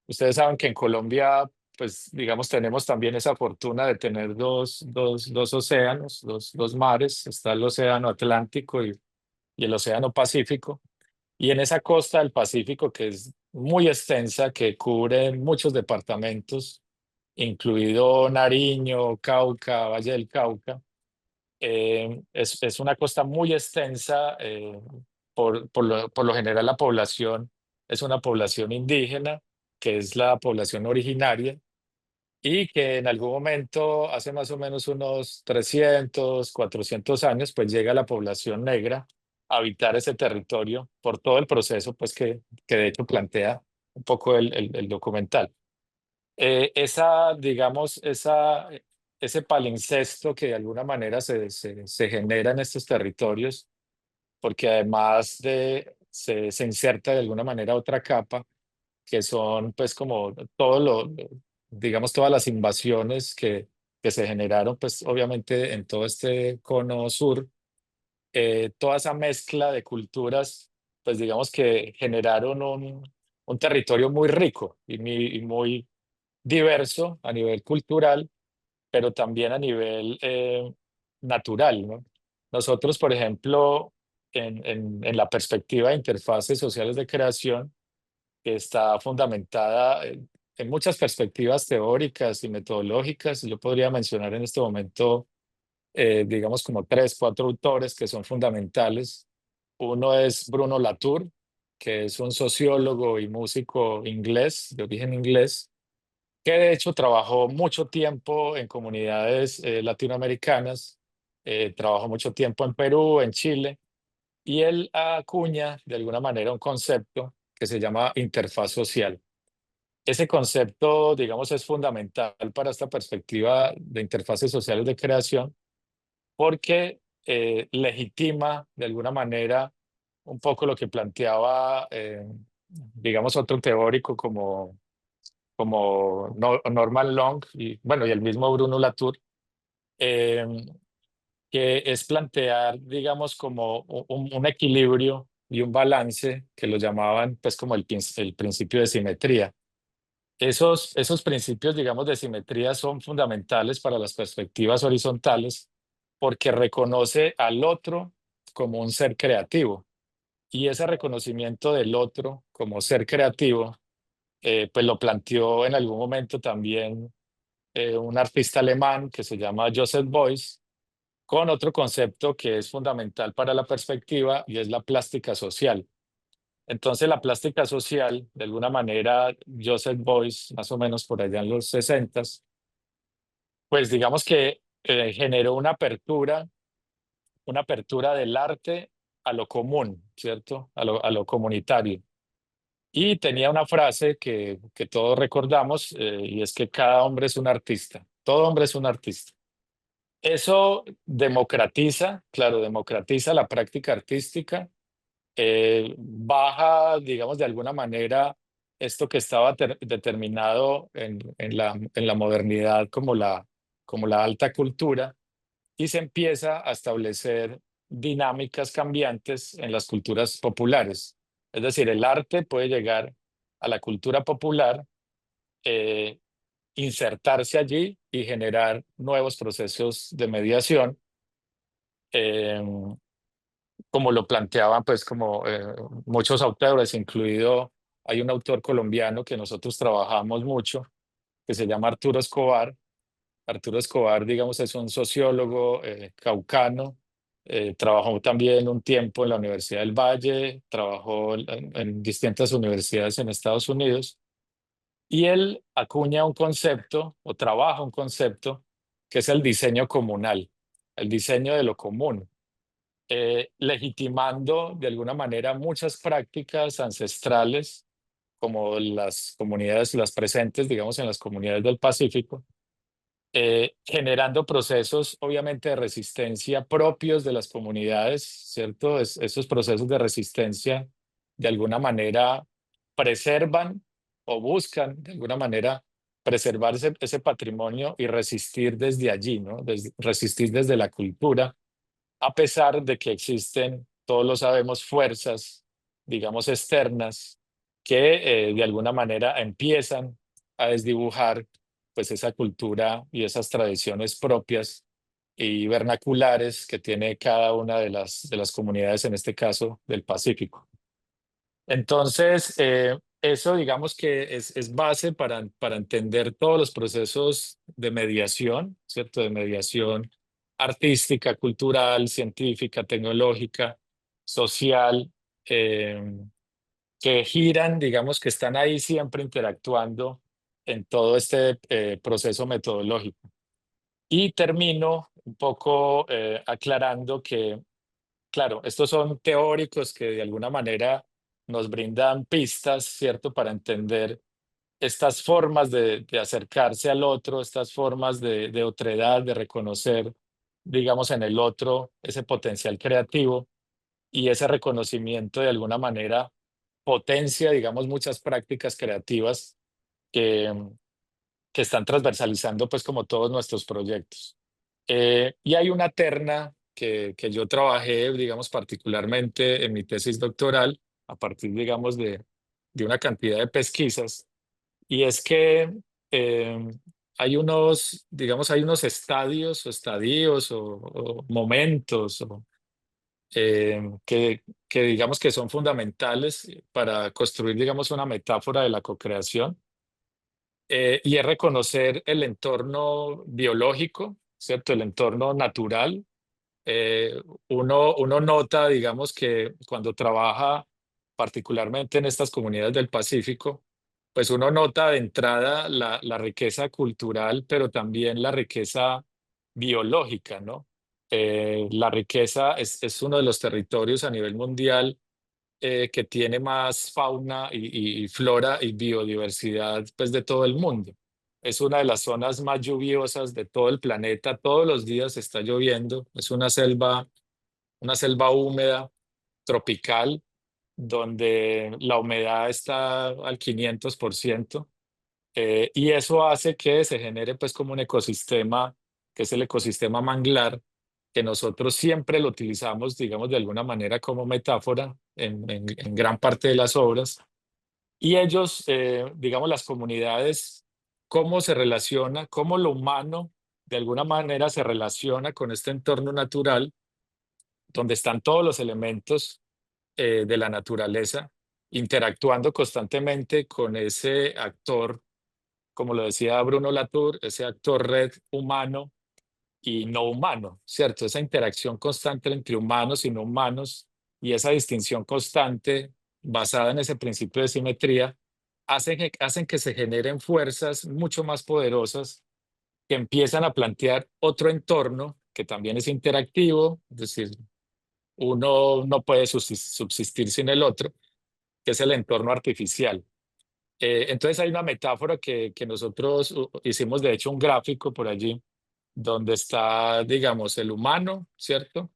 Ustedes saben que en Colombia, pues, digamos, tenemos también esa fortuna de tener dos océanos, dos mares. Está el Océano Atlántico y el Océano Pacífico. Y en esa costa del Pacífico, que es muy extensa, que cubre muchos departamentos, incluido Nariño, Cauca, Valle del Cauca. Es una costa muy extensa. Por lo general, la población es una población indígena, que es la población originaria, y que en algún momento, hace más o menos unos 300, 400 años, pues llega la población negra a habitar ese territorio por todo el proceso, pues que de hecho plantea un poco el documental. Digamos, ese palincesto que de alguna manera se genera en estos territorios, porque además se inserta de alguna manera otra capa, que son pues como digamos, todas las invasiones que se generaron, pues obviamente en todo este cono sur, toda esa mezcla de culturas, pues digamos que generaron un territorio muy rico y muy diverso a nivel cultural, pero también a nivel natural, ¿no? Nosotros, por ejemplo, en la perspectiva de interfaces sociales de creación, que está fundamentada en muchas perspectivas teóricas y metodológicas, yo podría mencionar en este momento, digamos, como tres, cuatro autores que son fundamentales. Uno es Bruno Latour, que es un sociólogo y músico inglés, de origen inglés, que de hecho trabajó mucho tiempo en comunidades latinoamericanas, trabajó mucho tiempo en Perú, en Chile, y él acuña de alguna manera un concepto que se llama interfaz social. Ese concepto, digamos, es fundamental para esta perspectiva de interfaces sociales de creación porque legitima de alguna manera un poco lo que planteaba, digamos, otro teórico como Norman Long y, bueno, y el mismo Bruno Latour, eh, que es plantear, digamos, como un equilibrio y un balance que lo llamaban, pues, como el principio de simetría. Esos principios, digamos, de simetría son fundamentales para las perspectivas horizontales porque reconoce al otro como un ser creativo. Y ese reconocimiento del otro como ser creativo, pues lo planteó en algún momento también un artista alemán que se llama Joseph Beuys, con otro concepto que es fundamental para la perspectiva y es la plástica social. Entonces, la plástica social, de alguna manera, Joseph Beuys, más o menos por allá en los 60, pues digamos que generó una apertura del arte a lo común, ¿cierto? A lo comunitario. Y tenía una frase que todos recordamos, y es que cada hombre es un artista, todo hombre es un artista. Eso democratiza, claro, democratiza la práctica artística, baja, digamos, de alguna manera esto que estaba determinado en la modernidad como la alta cultura, y se empieza a establecer dinámicas cambiantes en las culturas populares. Es decir, el arte puede llegar a la cultura popular, eh, insertarse allí y generar nuevos procesos de mediación, eh, como lo planteaban pues como muchos autores, incluido hay un autor colombiano que nosotros trabajamos mucho, que se llama Arturo Escobar. Arturo Escobar, digamos, es un sociólogo caucano. Trabajó también un tiempo en la Universidad del Valle, trabajó en distintas universidades en Estados Unidos, y él acuña un concepto o trabaja un concepto que es el diseño comunal, el diseño de lo común, legitimando de alguna manera muchas prácticas ancestrales como las comunidades, las presentes, digamos, en las comunidades del Pacífico, generando procesos obviamente de resistencia propios de las comunidades, ¿cierto? Esos procesos de resistencia de alguna manera preservan o buscan de alguna manera preservar ese patrimonio y resistir desde allí, ¿no? Resistir desde la cultura, a pesar de que existen, todos lo sabemos, fuerzas, digamos, externas que de alguna manera empiezan a desdibujar pues esa cultura y esas tradiciones propias y vernaculares que tiene cada una de las comunidades, en este caso del Pacífico. Entonces, eso digamos que es base para entender todos los procesos de mediación, ¿cierto? De mediación artística, cultural, científica, tecnológica, social, eh, que giran, digamos que están ahí siempre interactuando en todo este proceso metodológico. Y termino un poco aclarando que, claro, estos son teóricos que de alguna manera nos brindan pistas, ¿cierto?, para entender estas formas de acercarse al otro, estas formas de otredad, de reconocer, digamos, en el otro ese potencial creativo, y ese reconocimiento de alguna manera potencia, digamos, muchas prácticas creativas que, que están transversalizando pues como todos nuestros proyectos. Y hay una terna que yo trabajé, digamos, particularmente en mi tesis doctoral, a partir, digamos, de una cantidad de pesquisas, y es que eh, hay unos, digamos, hay unos estadios o estadios o momentos que digamos que son fundamentales para construir, digamos, una metáfora de la cocreación, y es reconocer el entorno biológico, ¿cierto? El entorno natural. Eh, uno nota, digamos, que cuando trabaja particularmente en estas comunidades del Pacífico, pues uno nota de entrada la riqueza cultural, pero también la riqueza biológica, ¿no? La riqueza es uno de los territorios a nivel mundial que tiene más fauna y flora y biodiversidad pues de todo el mundo. Es una de las zonas más lluviosas de todo el planeta. Todos los días está lloviendo. Es una selva húmeda, tropical, donde la humedad está al 500%. Y eso hace que se genere pues como un ecosistema, que es el ecosistema manglar, que nosotros siempre lo utilizamos, digamos, de alguna manera como metáfora en gran parte de las obras. Y ellos, digamos, las comunidades, cómo se relaciona, cómo lo humano de alguna manera se relaciona con este entorno natural, donde están todos los elementos de la naturaleza, interactuando constantemente con ese actor, como lo decía Bruno Latour, ese actor red humano y no humano, ¿cierto? Esa interacción constante entre humanos y no humanos y esa distinción constante basada en ese principio de simetría hacen que se generen fuerzas mucho más poderosas que empiezan a plantear otro entorno que también es interactivo, es decir, uno no puede subsistir sin el otro, que es el entorno artificial. Entonces hay una metáfora que nosotros hicimos, de hecho, un gráfico por allí, donde está, digamos, el humano, ¿cierto?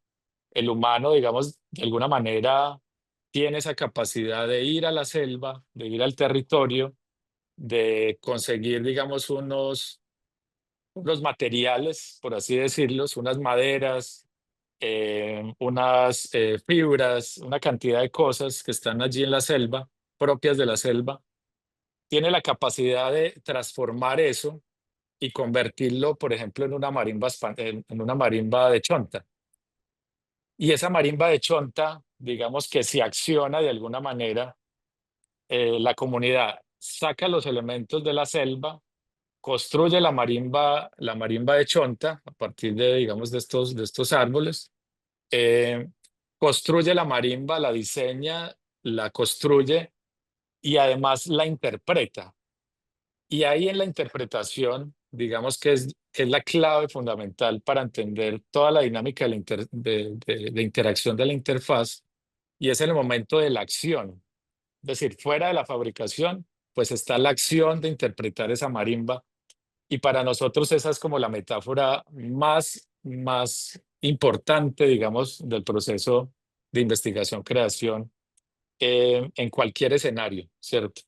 El humano, digamos, de alguna manera tiene esa capacidad de ir a la selva, de ir al territorio, de conseguir, digamos, unos materiales, por así decirlos, unas maderas, unas fibras, una cantidad de cosas que están allí en la selva, propias de la selva. Tiene la capacidad de transformar eso y convertirlo, por ejemplo, en una marimba, en una marimba de chonta. Y esa marimba de chonta, digamos que si acciona de alguna manera, la comunidad saca los elementos de la selva, construye la marimba de chonta a partir de, digamos, de estos árboles, eh, construye la marimba, la diseña, la construye y además la interpreta. Y ahí en la interpretación, digamos que es la clave fundamental para entender toda la dinámica de interacción de la interfaz, y es el momento de la acción. Es decir, fuera de la fabricación, pues está la acción de interpretar esa marimba, y para nosotros esa es como la metáfora más importante, digamos, del proceso de investigación-creación en cualquier escenario, ¿cierto?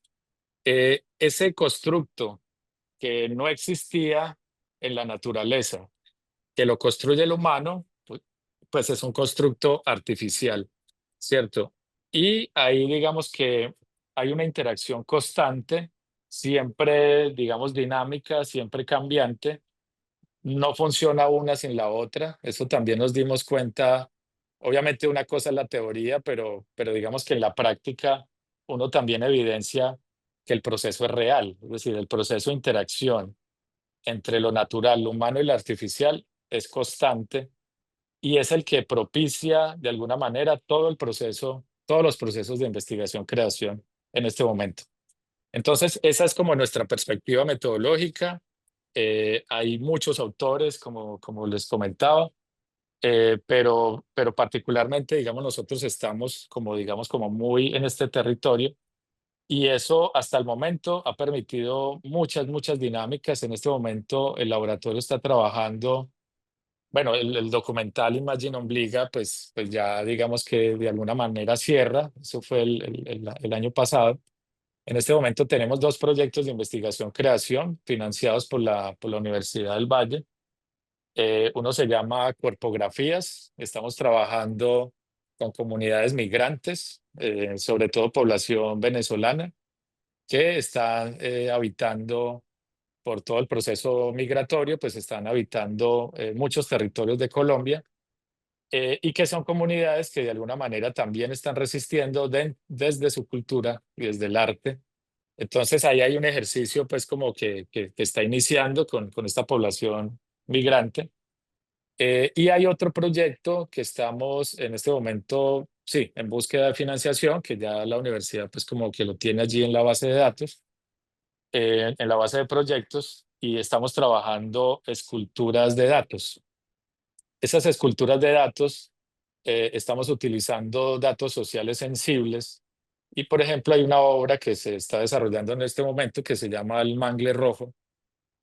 Ese constructo que no existía en la naturaleza, que lo construye el humano, pues es un constructo artificial, ¿cierto? Y ahí digamos que hay una interacción constante, siempre, digamos, dinámica, siempre cambiante. No funciona una sin la otra. Eso también nos dimos cuenta. Obviamente una cosa es la teoría, pero digamos que en la práctica uno también evidencia que el proceso es real, es decir, el proceso de interacción entre lo natural, lo humano y lo artificial es constante y es el que propicia de alguna manera todo el proceso, todos los procesos de investigación-creación en este momento. Entonces, esa es como nuestra perspectiva metodológica. Hay muchos autores, como les comentaba, pero particularmente, digamos, nosotros estamos como, digamos, como muy en este territorio y eso hasta el momento ha permitido muchas dinámicas. En este momento el laboratorio está trabajando, bueno, el documental Imagine Obliga, pues ya digamos que de alguna manera cierra, eso fue el año pasado. En este momento tenemos dos proyectos de investigación-creación financiados por la Universidad del Valle. Uno se llama Cuerpografías. Estamos trabajando con comunidades migrantes, sobre todo población venezolana, que están habitando por todo el proceso migratorio, pues están habitando muchos territorios de Colombia y que son comunidades que de alguna manera también están resistiendo desde su cultura y desde el arte. Entonces ahí hay un ejercicio pues como que está iniciando con esta población migrante. Y hay otro proyecto que estamos en este momento, sí, en búsqueda de financiación, que ya la universidad pues como que lo tiene allí en la base de datos, en la base de proyectos, y estamos trabajando esculturas de datos. Esas esculturas de datos, estamos utilizando datos sociales sensibles y, por ejemplo, hay una obra que se está desarrollando en este momento que se llama El Mangle Rojo,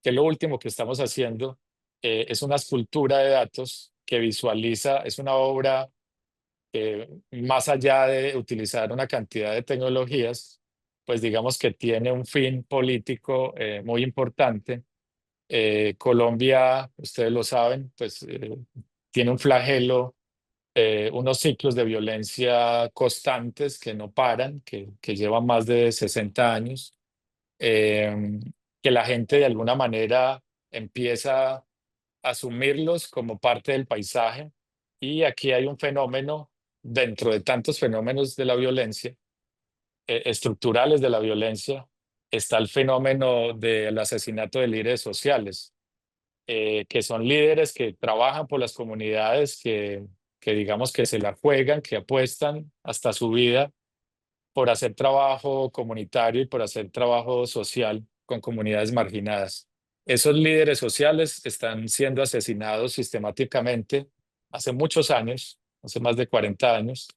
que lo último que estamos haciendo es una escultura de datos que visualiza, es una obra que más allá de utilizar una cantidad de tecnologías, pues digamos que tiene un fin político muy importante. Colombia, ustedes lo saben, pues tiene un flagelo, unos ciclos de violencia constantes que no paran, que llevan más de 60 años, eh, que la gente de alguna manera empieza a asumirlos como parte del paisaje. Y aquí hay un fenómeno dentro de tantos fenómenos de la violencia, estructurales de la violencia, está el fenómeno del asesinato de líderes sociales, que son líderes que trabajan por las comunidades, que digamos que se la juegan, que apuestan hasta su vida por hacer trabajo comunitario y por hacer trabajo social con comunidades marginadas. Esos líderes sociales están siendo asesinados sistemáticamente hace muchos años, hace más de 40 años.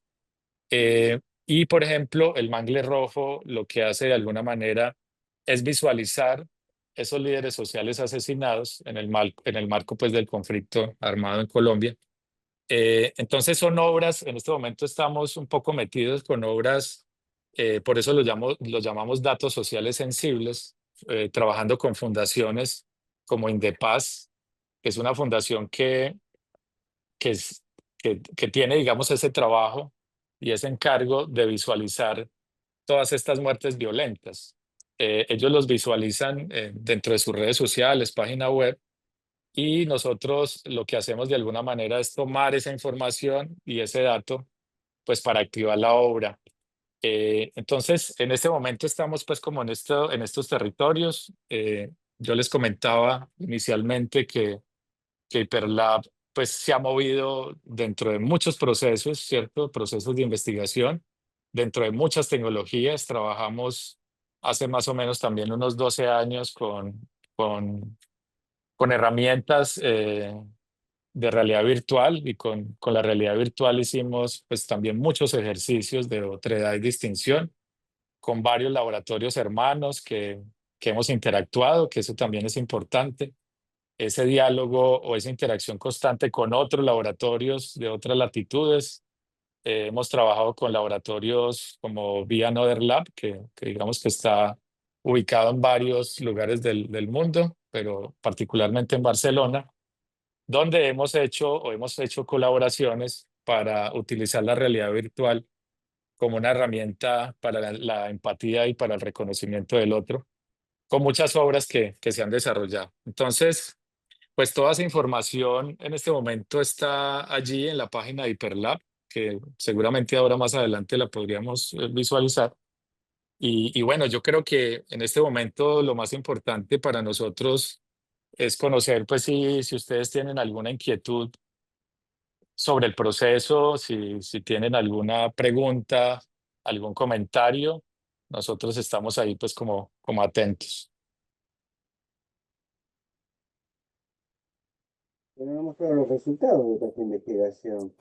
Y, por ejemplo, el Mangle Rojo lo que hace de alguna manera es visualizar esos líderes sociales asesinados en el marco pues, del conflicto armado en Colombia. Entonces son obras, en este momento estamos un poco metidos con obras, por eso los llamamos datos sociales sensibles, trabajando con fundaciones como Indepaz, que es una fundación que, es- que tiene, digamos, ese trabajo y ese encargo de visualizar todas estas muertes violentas. Ellos los visualizan dentro de sus redes sociales, página web, y nosotros lo que hacemos de alguna manera es tomar esa información y ese dato, pues para activar la obra. Entonces, en este momento estamos pues como en estos territorios. Yo les comentaba inicialmente que Hiperlab pues se ha movido dentro de muchos procesos, ¿cierto? Procesos de investigación, dentro de muchas tecnologías. Trabajamos hace más o menos también unos 12 años con, con herramientas de realidad virtual, y con la realidad virtual hicimos pues también muchos ejercicios de otredad y distinción con varios laboratorios hermanos que hemos interactuado, que eso también es importante, ese diálogo o esa interacción constante con otros laboratorios de otras latitudes. Hemos trabajado con laboratorios como Via Another Lab, que digamos que está ubicado en varios lugares del mundo, pero particularmente en Barcelona, donde hemos hecho colaboraciones para utilizar la realidad virtual como una herramienta para la empatía y para el reconocimiento del otro, con muchas obras que se han desarrollado. Entonces, pues toda esa información en este momento está allí en la página de Hiperlab, que seguramente ahora más adelante la podríamos visualizar. Y bueno, yo creo que en este momento lo más importante para nosotros es conocer, pues si ustedes tienen alguna inquietud sobre el proceso, si tienen alguna pregunta, algún comentario, nosotros estamos ahí pues como atentos. Tenemos todos los resultados de esta investigación.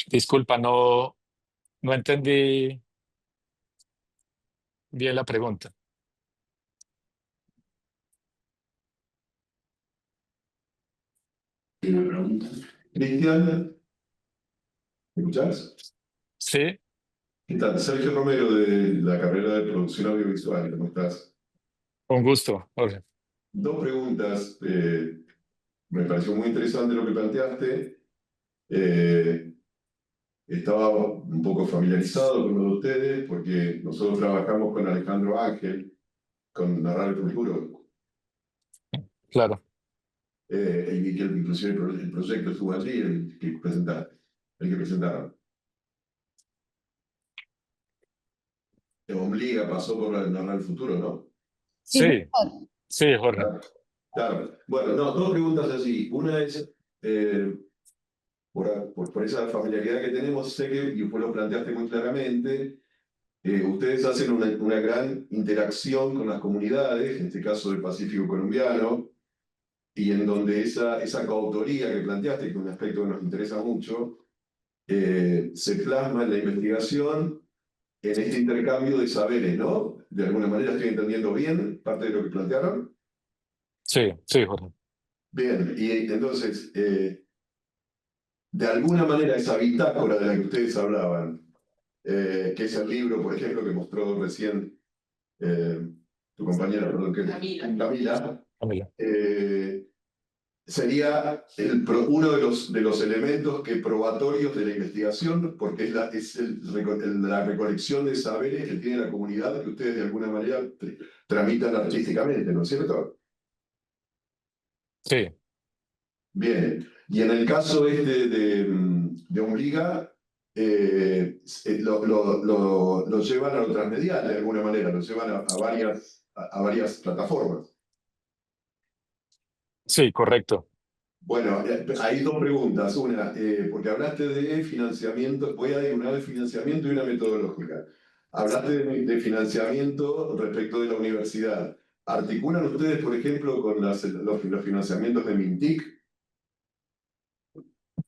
Disculpa, no entendí bien la pregunta. Una pregunta. Cristian, ¿me escuchás? Sí, ¿Qué tal? Sergio Romero de la carrera de producción audiovisual, ¿cómo estás? con gusto, Jorge. Dos preguntas. Me pareció muy interesante lo que planteaste. Estaba un poco familiarizado con uno de ustedes porque nosotros trabajamos con Alejandro Ángel, con Narrar el Futuro. Claro. Y que inclusive el proyecto estuvo allí, el que presentaron. Obliga pasó por Narrar el Futuro, ¿no? Sí, sí, Jorge. Claro. Claro. Bueno, no, dos preguntas así. Una es, por esa familiaridad que tenemos, sé que, y vos lo planteaste muy claramente, ustedes hacen una gran interacción con las comunidades, en este caso del Pacífico colombiano, y en donde esa coautoría que planteaste, que es un aspecto que nos interesa mucho, se plasma en la investigación en este intercambio de saberes, ¿no? De alguna manera estoy entendiendo bien parte de lo que plantearon. Sí, sí, Jorge. Bien, y entonces, de alguna manera esa bitácora de la que ustedes hablaban, que es el libro, por ejemplo, que mostró recién tu compañera, perdón, que Camila, Camila. sería uno de los elementos que probatorios de la investigación, porque es la recolección de saberes que tiene la comunidad que ustedes de alguna manera tramitan artísticamente, ¿no es cierto? Sí, Bien, y en el caso de Ombliga, lo llevan a lo transmedial de alguna manera, lo llevan a varias plataformas. Sí, correcto. Bueno, hay dos preguntas. Una, porque hablaste de financiamiento, voy a ir una de financiamiento y una metodológica. Hablaste de financiamiento respecto de la universidad. ¿Articulan ustedes, por ejemplo, con los financiamientos de MINTIC?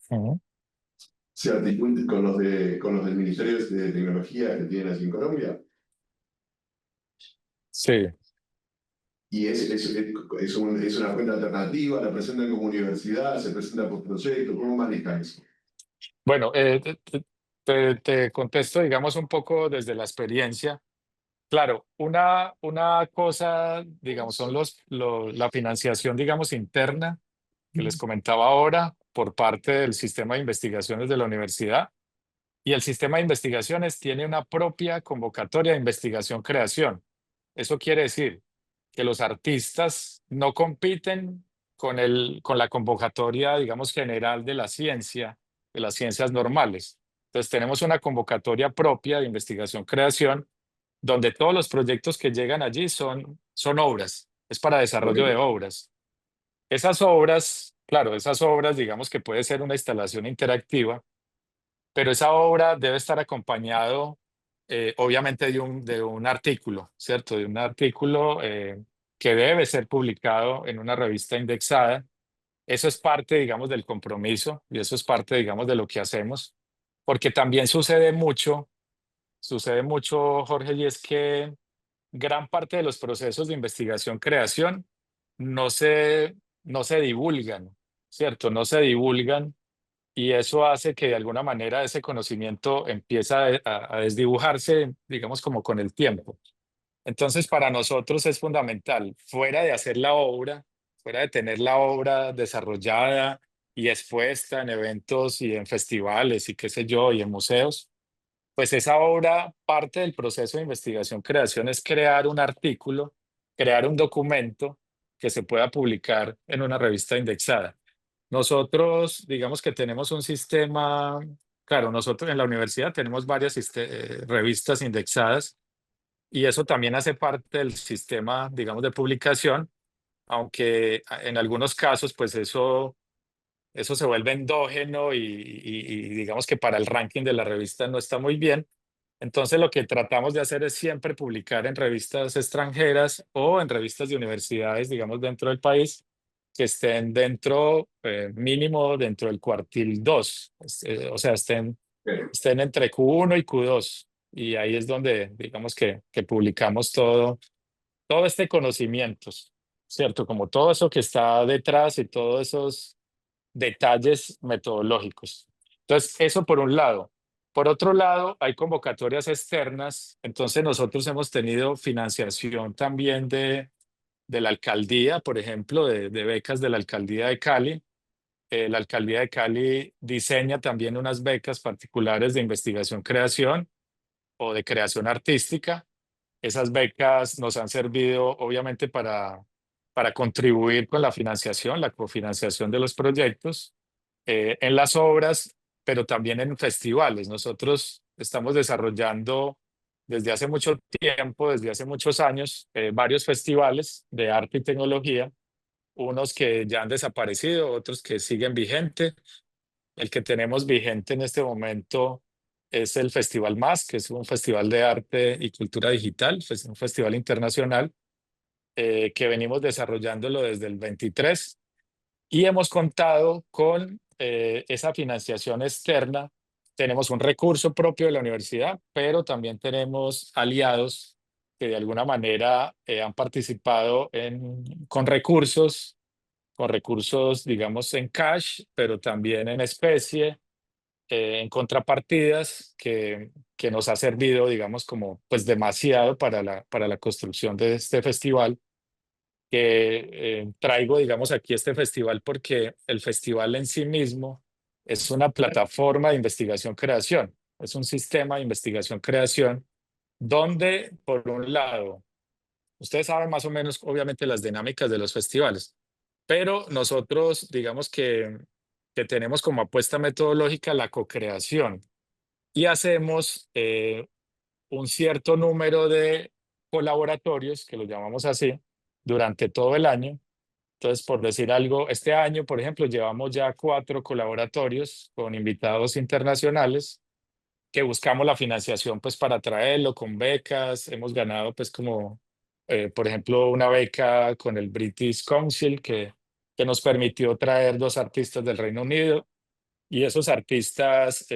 Ujú. ¿Se articulan con los del Ministerio de Tecnología que tienen allí en Colombia? Sí. Y es una fuente alternativa, la presentan como universidad, se presenta por proyecto, ¿cómo manejan eso? Bueno, te contesto, digamos, un poco desde la experiencia. Claro, una cosa, digamos, son la financiación, digamos, interna, que les comentaba ahora, por parte del sistema de investigaciones de la universidad. Y el sistema de investigaciones tiene una propia convocatoria de investigación-creación. Eso quiere decir que los artistas no compiten con la convocatoria, digamos, general de la ciencia, de las ciencias normales. Entonces, tenemos una convocatoria propia de investigación-creación, donde todos los proyectos que llegan allí son obras, es para desarrollo de Ok. obras. Esas obras, claro, esas obras, digamos que puede ser una instalación interactiva, pero esa obra debe estar acompañado, obviamente, de un artículo, ¿cierto? De un artículo que debe ser publicado en una revista indexada. Eso es parte, digamos, del compromiso y eso es parte, digamos, de lo que hacemos, porque también sucede mucho, Jorge, y es que gran parte de los procesos de investigación-creación no no se divulgan, ¿cierto? No se divulgan y eso hace que de alguna manera ese conocimiento empiece a desdibujarse, digamos, como con el tiempo. Entonces, para nosotros es fundamental, fuera de hacer la obra, fuera de tener la obra desarrollada y expuesta en eventos y en festivales y qué sé yo, y en museos, pues esa obra, parte del proceso de investigación-creación es crear un artículo, crear un documento que se pueda publicar en una revista indexada. Nosotros, digamos que tenemos un sistema, claro, nosotros en la universidad tenemos varias revistas indexadas y eso también hace parte del sistema, digamos, de publicación, aunque en algunos casos, pues eso se vuelve endógeno y digamos que para el ranking de la revista no está muy bien. Entonces, lo que tratamos de hacer es siempre publicar en revistas extranjeras o en revistas de universidades, digamos, dentro del país, que estén dentro, mínimo dentro del cuartil 2, o sea, estén entre Q1 y Q2. Y ahí es donde, digamos, que publicamos todo este conocimiento, ¿cierto? Como todo eso que está detrás y todos esos detalles metodológicos. Entonces, eso por un lado. Por otro lado, hay convocatorias externas. Entonces, nosotros hemos tenido financiación también de la alcaldía, por ejemplo, de becas de la alcaldía de Cali. La alcaldía de Cali diseña también unas becas particulares de investigación-creación o de creación artística. Esas becas nos han servido, obviamente, para contribuir con la financiación, la cofinanciación de los proyectos en las obras, pero también en festivales. Nosotros estamos desarrollando desde hace mucho tiempo, desde hace muchos años, varios festivales de arte y tecnología, unos que ya han desaparecido, otros que siguen vigentes. El que tenemos vigente en este momento es el Festival Más, que es un festival de arte y cultura digital, es un festival internacional que venimos desarrollándolo desde el 23 y hemos contado con esa financiación externa. Tenemos un recurso propio de la universidad, pero también tenemos aliados que de alguna manera han participado con recursos, digamos, en cash, pero también en especie, en contrapartidas que nos ha servido, digamos, como pues demasiado para la construcción de este festival que traigo, digamos, aquí este festival porque el festival en sí mismo es una plataforma de investigación-creación, es un sistema de investigación-creación donde, por un lado, ustedes saben más o menos, obviamente, las dinámicas de los festivales. Pero nosotros, digamos que tenemos como apuesta metodológica la cocreación y hacemos un cierto número de colaboratorios, que los llamamos así, durante todo el año. Entonces, por decir algo, este año, por ejemplo, llevamos ya 4 colaboratorios con invitados internacionales que buscamos la financiación pues para traerlo con becas. Hemos ganado pues como, por ejemplo, una beca con el British Council que nos permitió traer 2 artistas del Reino Unido y esos artistas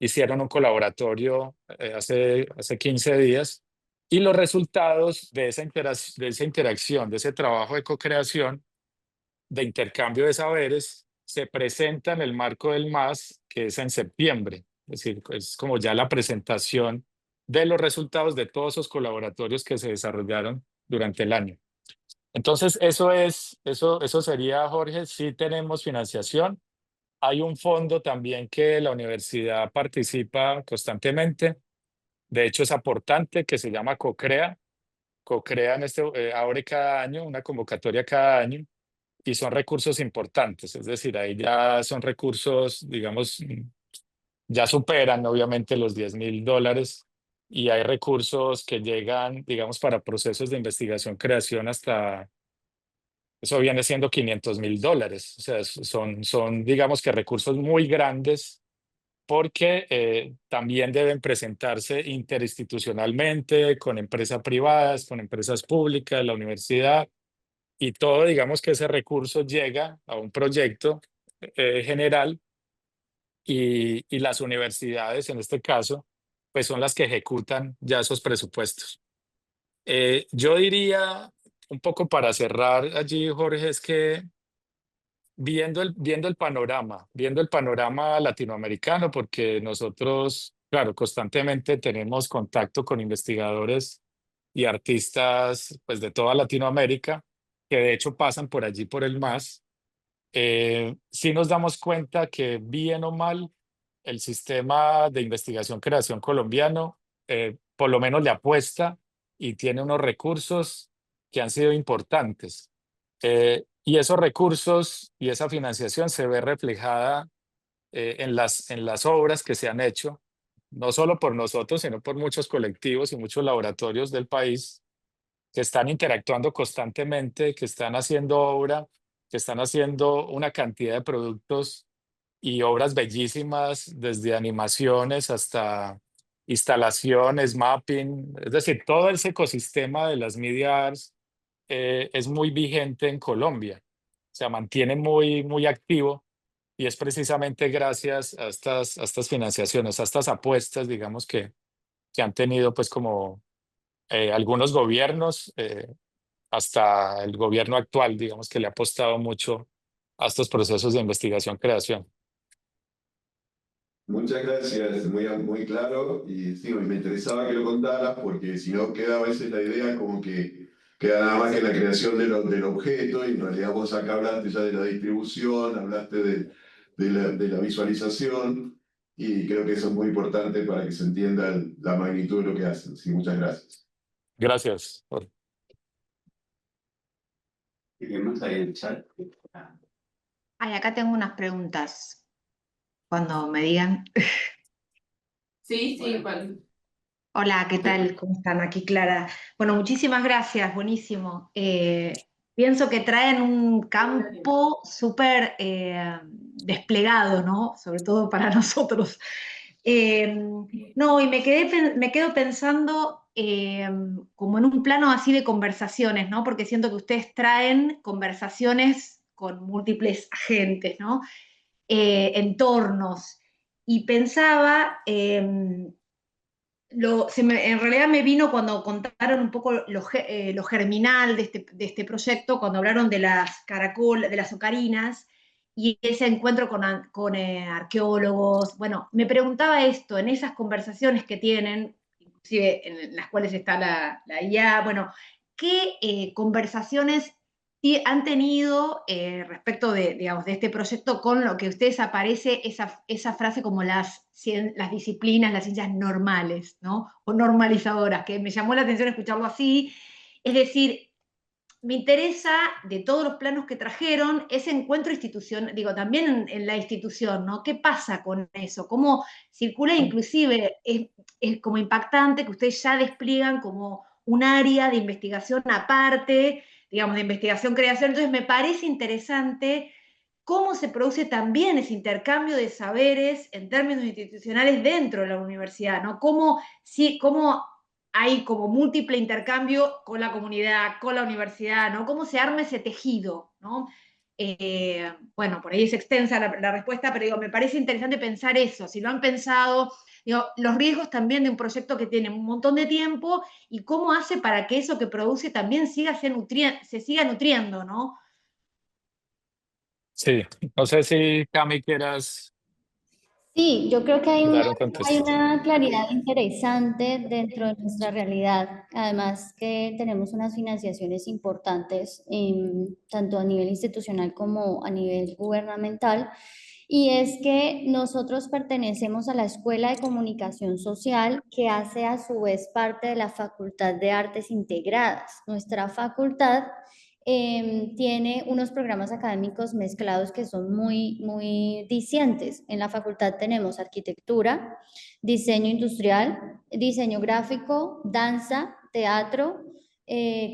hicieron un colaboratorio hace 15 días y los resultados de de esa interacción, de ese trabajo de co-creación, de intercambio de saberes, se presenta en el marco del MAS, que es en septiembre. Es decir, es como ya la presentación de los resultados de todos esos colaboratorios que se desarrollaron durante el año. Entonces, eso sería, Jorge. Sí tenemos financiación. Hay un fondo también que la universidad participa constantemente. De hecho, es aportante, que se llama CoCrea. CoCrea abre cada año, una convocatoria cada año, y son recursos importantes. Es decir, ahí ya son recursos, digamos, ya superan obviamente los $10.000 y hay recursos que llegan, digamos, para procesos de investigación, creación hasta, eso viene siendo $500.000. O sea, son, digamos que recursos muy grandes porque también deben presentarse interinstitucionalmente con empresas privadas, con empresas públicas, la universidad, y todo, digamos que ese recurso llega a un proyecto general y las universidades, en este caso, pues son las que ejecutan ya esos presupuestos. Yo diría, un poco para cerrar allí, Jorge, es que viendo el panorama latinoamericano, porque nosotros, claro, constantemente tenemos contacto con investigadores y artistas pues, de toda Latinoamérica, que de hecho pasan por allí por el MAS. Sí nos damos cuenta que, bien o mal, el sistema de investigación-creación colombiano por lo menos le apuesta y tiene unos recursos que han sido importantes. Y esos recursos y esa financiación se ve reflejada en las obras que se han hecho, no solo por nosotros, sino por muchos colectivos y muchos laboratorios del país que están interactuando constantemente, que están haciendo obra, que están haciendo una cantidad de productos y obras bellísimas, desde animaciones hasta instalaciones, mapping. Es decir, todo ese ecosistema de las media arts es muy vigente en Colombia, se mantiene muy, muy activo y es precisamente gracias a estas financiaciones, a estas apuestas, digamos, que han tenido pues como algunos gobiernos, hasta el gobierno actual, digamos que le ha apostado mucho a estos procesos de investigación-creación. Muchas gracias, muy claro. Y sí, me interesaba que lo contaras porque si no queda a veces la idea como que queda nada más que la creación del objeto y en realidad vos acá hablaste ya de la distribución, hablaste de la visualización y creo que eso es muy importante para que se entienda la magnitud de lo que hacen. Sí, muchas gracias. Gracias. Tenemos ahí el chat. Ay, acá tengo unas preguntas. Cuando me digan. Sí, bueno. Hola, ¿qué tal? ¿Cómo están? Aquí Clara. Bueno, muchísimas gracias, buenísimo. Pienso que traen un campo súper desplegado, ¿no? Sobre todo para nosotros. No, y me quedo pensando como en un plano así de conversaciones, ¿no? Porque siento que ustedes traen conversaciones con múltiples agentes, ¿no? Entornos. Y pensaba, en realidad me vino cuando contaron un poco lo germinal de este proyecto, cuando hablaron de las caracolas, de las ocarinas, y ese encuentro con arqueólogos. Bueno, me preguntaba esto, en esas conversaciones que tienen, inclusive en las cuales está la IA, bueno, ¿qué conversaciones han tenido respecto digamos, de este proyecto con lo que a ustedes aparece esa frase como las disciplinas, las ciencias normales, ¿no? O normalizadoras, que me llamó la atención escucharlo así. Es decir, me interesa, de todos los planos que trajeron, ese encuentro institucional, digo, también en la institución, ¿no? ¿Qué pasa con eso? ¿Cómo circula? Inclusive es como impactante que ustedes ya despliegan como un área de investigación aparte, digamos, de investigación-creación. Entonces me parece interesante cómo se produce también ese intercambio de saberes en términos institucionales dentro de la universidad, ¿no? Cómo hay como múltiple intercambio con la comunidad, con la universidad, ¿no? Cómo se arma ese tejido, ¿no? Bueno, por ahí es extensa la respuesta, pero digo, me parece interesante pensar eso, si lo han pensado, digo, los riesgos también de un proyecto que tiene un montón de tiempo y cómo hace para que eso que produce también se siga nutriendo, ¿no? Sí, no sé si Cami quieras Sí, yo creo que dar un hay contexto. una claridad interesante dentro de nuestra realidad. Además que tenemos unas financiaciones importantes, tanto a nivel institucional como a nivel gubernamental. Y es que nosotros pertenecemos a la Escuela de Comunicación Social, que hace a su vez parte de la Facultad de Artes Integradas. Nuestra facultad tiene unos programas académicos mezclados que son muy discientes. En la facultad tenemos arquitectura, diseño industrial, diseño gráfico, danza, teatro,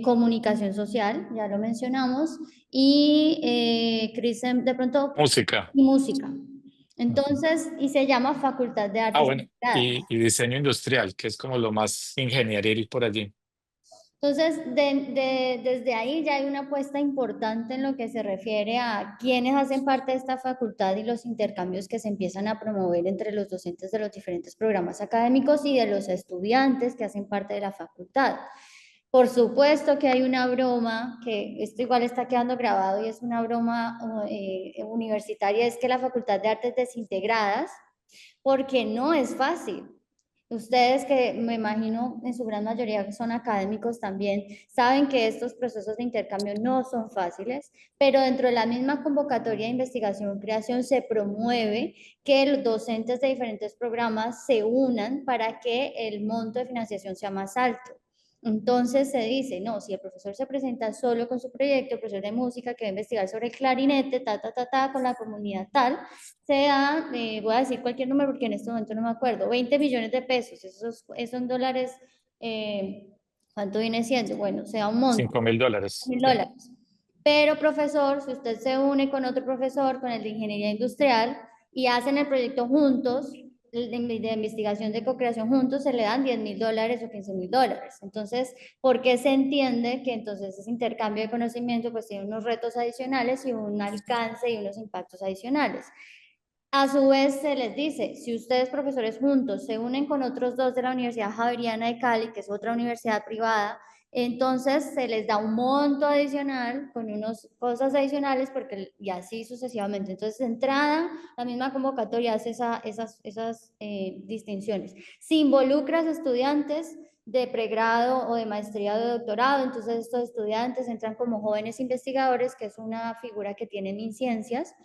comunicación social, ya lo mencionamos, y Cris, de pronto, Música. y música. Ujú. Entonces, y se llama Facultad de Ah, Artes bueno, Integradas. y diseño industrial, que es como lo más ingenieril por allí. Entonces, desde ahí ya hay una apuesta importante en lo que se refiere a quienes hacen parte de esta facultad y los intercambios que se empiezan a promover entre los docentes de los diferentes programas académicos y de los estudiantes que hacen parte de la facultad. Por supuesto que hay una broma, que esto igual está quedando grabado y es una broma universitaria, es que la Facultad de Artes Desintegradas, porque no es fácil. Ustedes que me imagino en su gran mayoría son académicos también, saben que estos procesos de intercambio no son fáciles, pero dentro de la misma convocatoria de investigación y creación se promueve que los docentes de diferentes programas se unan para que el monto de financiación sea más alto. Entonces se dice, no, si el profesor se presenta solo con su proyecto, el profesor de música que va a investigar sobre el clarinete, con la comunidad tal, se da, voy a decir cualquier número porque en este momento no me acuerdo, 20 millones de pesos, esos en dólares, ¿cuánto viene siendo? Bueno, sea un monto, $5.000. mil Sí. dólares. Pero profesor, si usted se une con otro profesor, con el de ingeniería industrial, y hacen el proyecto juntos, de investigación de co-creación juntos, se le dan $10.000 o $15.000. Entonces, ¿por qué se entiende que entonces ese intercambio de conocimiento pues tiene unos retos adicionales y un alcance y unos impactos adicionales? A su vez se les dice, si ustedes profesores juntos se unen con otros dos de la Universidad Javeriana de Cali, que es otra universidad privada, entonces se les da un monto adicional con unas cosas adicionales y así sucesivamente. Entonces, de entrada, la misma convocatoria hace esas distinciones. Si involucras estudiantes de pregrado o de maestría o de doctorado, entonces estos estudiantes entran como jóvenes investigadores, que es una figura que tiene MinCiencias,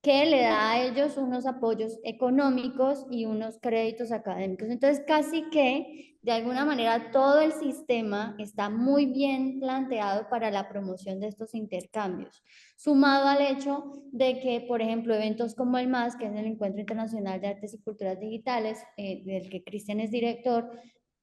que le da a ellos unos apoyos económicos y unos créditos académicos. Entonces, casi que, de alguna manera, todo el sistema está muy bien planteado para la promoción de estos intercambios, sumado al hecho de que, por ejemplo, eventos como el MAS, que es el Encuentro Internacional de Artes y Culturas Digitales, del que Cristian es director,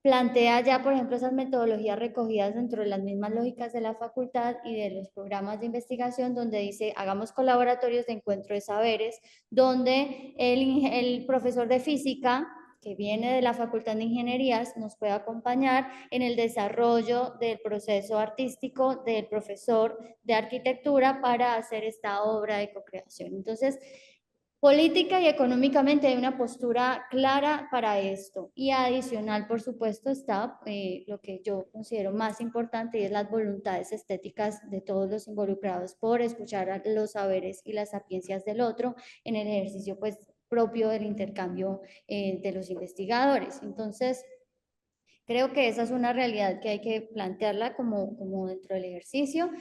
plantea ya, por ejemplo, esas metodologías recogidas dentro de las mismas lógicas de la facultad y de los programas de investigación, donde dice, hagamos colaboratorios de encuentro de saberes, donde el profesor de física, que viene de la Facultad de Ingenierías, nos puede acompañar en el desarrollo del proceso artístico del profesor de arquitectura para hacer esta obra de co-creación. Entonces, política y económicamente hay una postura clara para esto. Y adicional, por supuesto, está lo que yo considero más importante y es las voluntades estéticas de todos los involucrados por escuchar los saberes y las sapiencias del otro en el ejercicio pues propio del intercambio de los investigadores. Entonces, creo que esa es una realidad que hay que plantearla como dentro del ejercicio.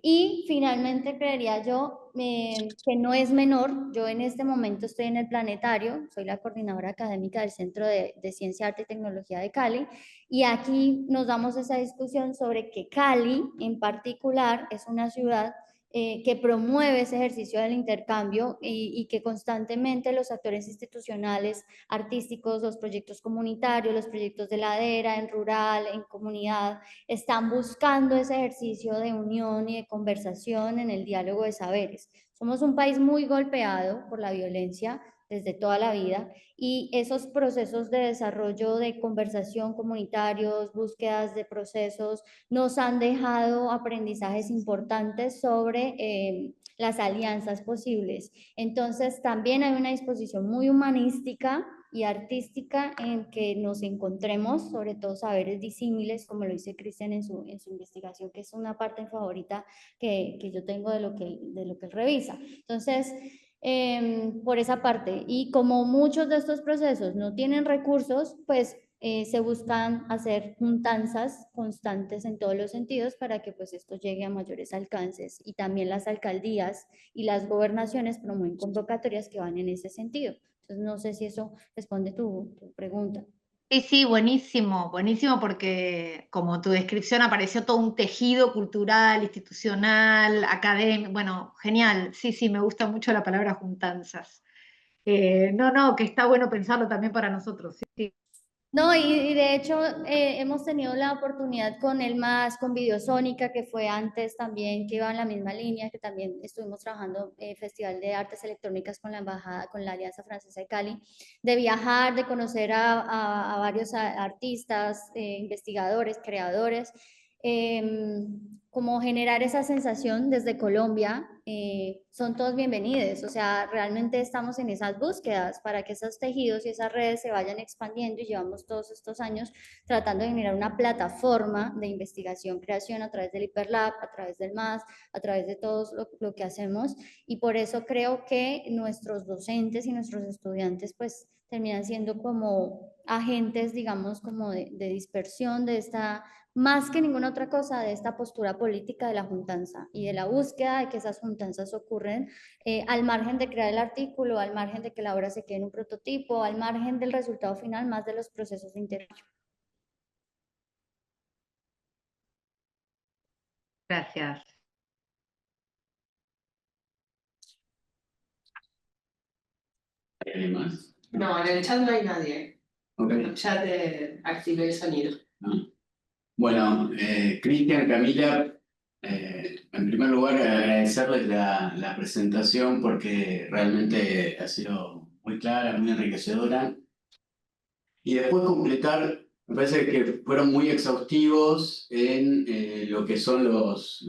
Y finalmente creería yo que no es menor. Yo en este momento estoy en el Planetario, soy la coordinadora académica del Centro de Ciencia, Arte y Tecnología de Cali, y aquí nos damos esa discusión sobre que Cali en particular es una ciudad que promueve ese ejercicio del intercambio y que constantemente los actores institucionales, artísticos, los proyectos comunitarios, los proyectos de ladera, en rural, en comunidad, están buscando ese ejercicio de unión y de conversación en el diálogo de saberes. Somos un país muy golpeado por la violencia desde toda la vida y esos procesos de desarrollo de conversación comunitarios, búsquedas de procesos, nos han dejado aprendizajes importantes sobre las alianzas posibles. Entonces también hay una disposición muy humanística y artística en que nos encontremos, sobre todo saberes disímiles, como lo dice Cristian en su investigación, que es una parte favorita que yo tengo de lo que él revisa. Entonces, por esa parte, y como muchos de estos procesos no tienen recursos, pues se buscan hacer juntanzas constantes en todos los sentidos para que pues esto llegue a mayores alcances, y también las alcaldías y las gobernaciones promueven convocatorias que van en ese sentido. Entonces no sé si eso responde tu pregunta. Sí, sí, buenísimo, buenísimo porque como tu descripción apareció todo un tejido cultural, institucional, académico, bueno, genial, sí, sí, me gusta mucho la palabra juntanzas. No, que está bueno pensarlo también para nosotros, sí, sí. No, y de hecho hemos tenido la oportunidad con el MAS, con Videosónica, que fue antes también, que iba en la misma línea, que también estuvimos trabajando Festival de Artes Electrónicas con la Embajada, con la Alianza Francesa de Cali, de viajar, de conocer a varios artistas, investigadores, creadores, como generar esa sensación desde Colombia. Son todos bienvenidos, o sea, realmente estamos en esas búsquedas para que esos tejidos y esas redes se vayan expandiendo, y llevamos todos estos años tratando de generar una plataforma de investigación, creación a través del Hiperlab, a través del MAS, a través de todo lo que hacemos, y por eso creo que nuestros docentes y nuestros estudiantes pues terminan siendo como agentes, digamos, como de dispersión de esta, más que ninguna otra cosa, de esta postura política de la juntanza y de la búsqueda de que esas juntanzas ocurren al margen de crear el artículo, al margen de que la obra se quede en un prototipo, al margen del resultado final, más de los procesos de intercambio. Gracias. ¿Hay alguien más? No, en el chat no hay nadie. Ok. Ya te activé el sonido. Bueno, Cristian, Camila, en primer lugar agradecerles la presentación porque realmente ha sido muy clara, muy enriquecedora. Y después completar, me parece que fueron muy exhaustivos en lo que son los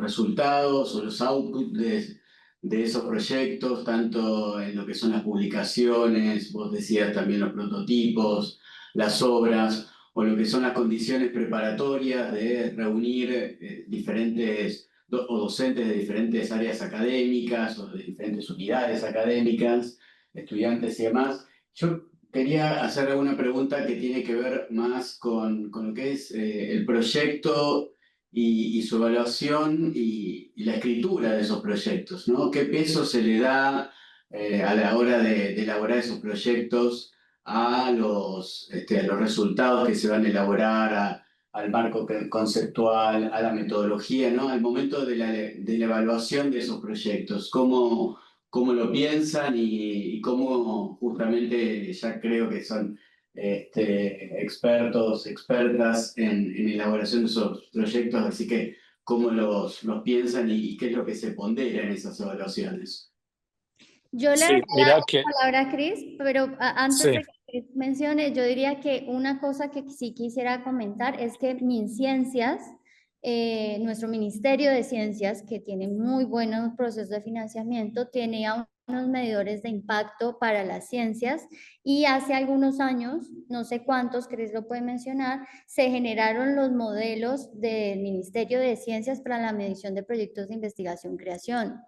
resultados o los outputs de esos proyectos, tanto en lo que son las publicaciones, vos decías también los prototipos, las obras, o lo que son las condiciones preparatorias de reunir diferentes o docentes de diferentes áreas académicas o de diferentes unidades académicas, estudiantes y demás. Yo quería hacerle una pregunta que tiene que ver más con lo que es el proyecto y su evaluación y la escritura de esos proyectos, ¿no? ¿Qué peso se le da a la hora de elaborar esos proyectos a los resultados que se van a elaborar, al marco conceptual, a la metodología, ¿no? Al momento de la evaluación de esos proyectos? ¿Cómo lo piensan y cómo justamente ya creo que son expertos, expertas en elaboración de esos proyectos, así que cómo los piensan y qué es lo que se pondera en esas evaluaciones? Yo le Sí, daría mira la que palabra a Cris, pero antes sí. de que Cris mencione, yo diría que una cosa que sí quisiera comentar es que MinCiencias, nuestro Ministerio de Ciencias, que tiene muy buenos procesos de financiamiento, tenía unos medidores de impacto para las ciencias, y hace algunos años, no sé cuántos, Cris lo puede mencionar, se generaron los modelos del Ministerio de Ciencias para la medición de proyectos de investigación-creación.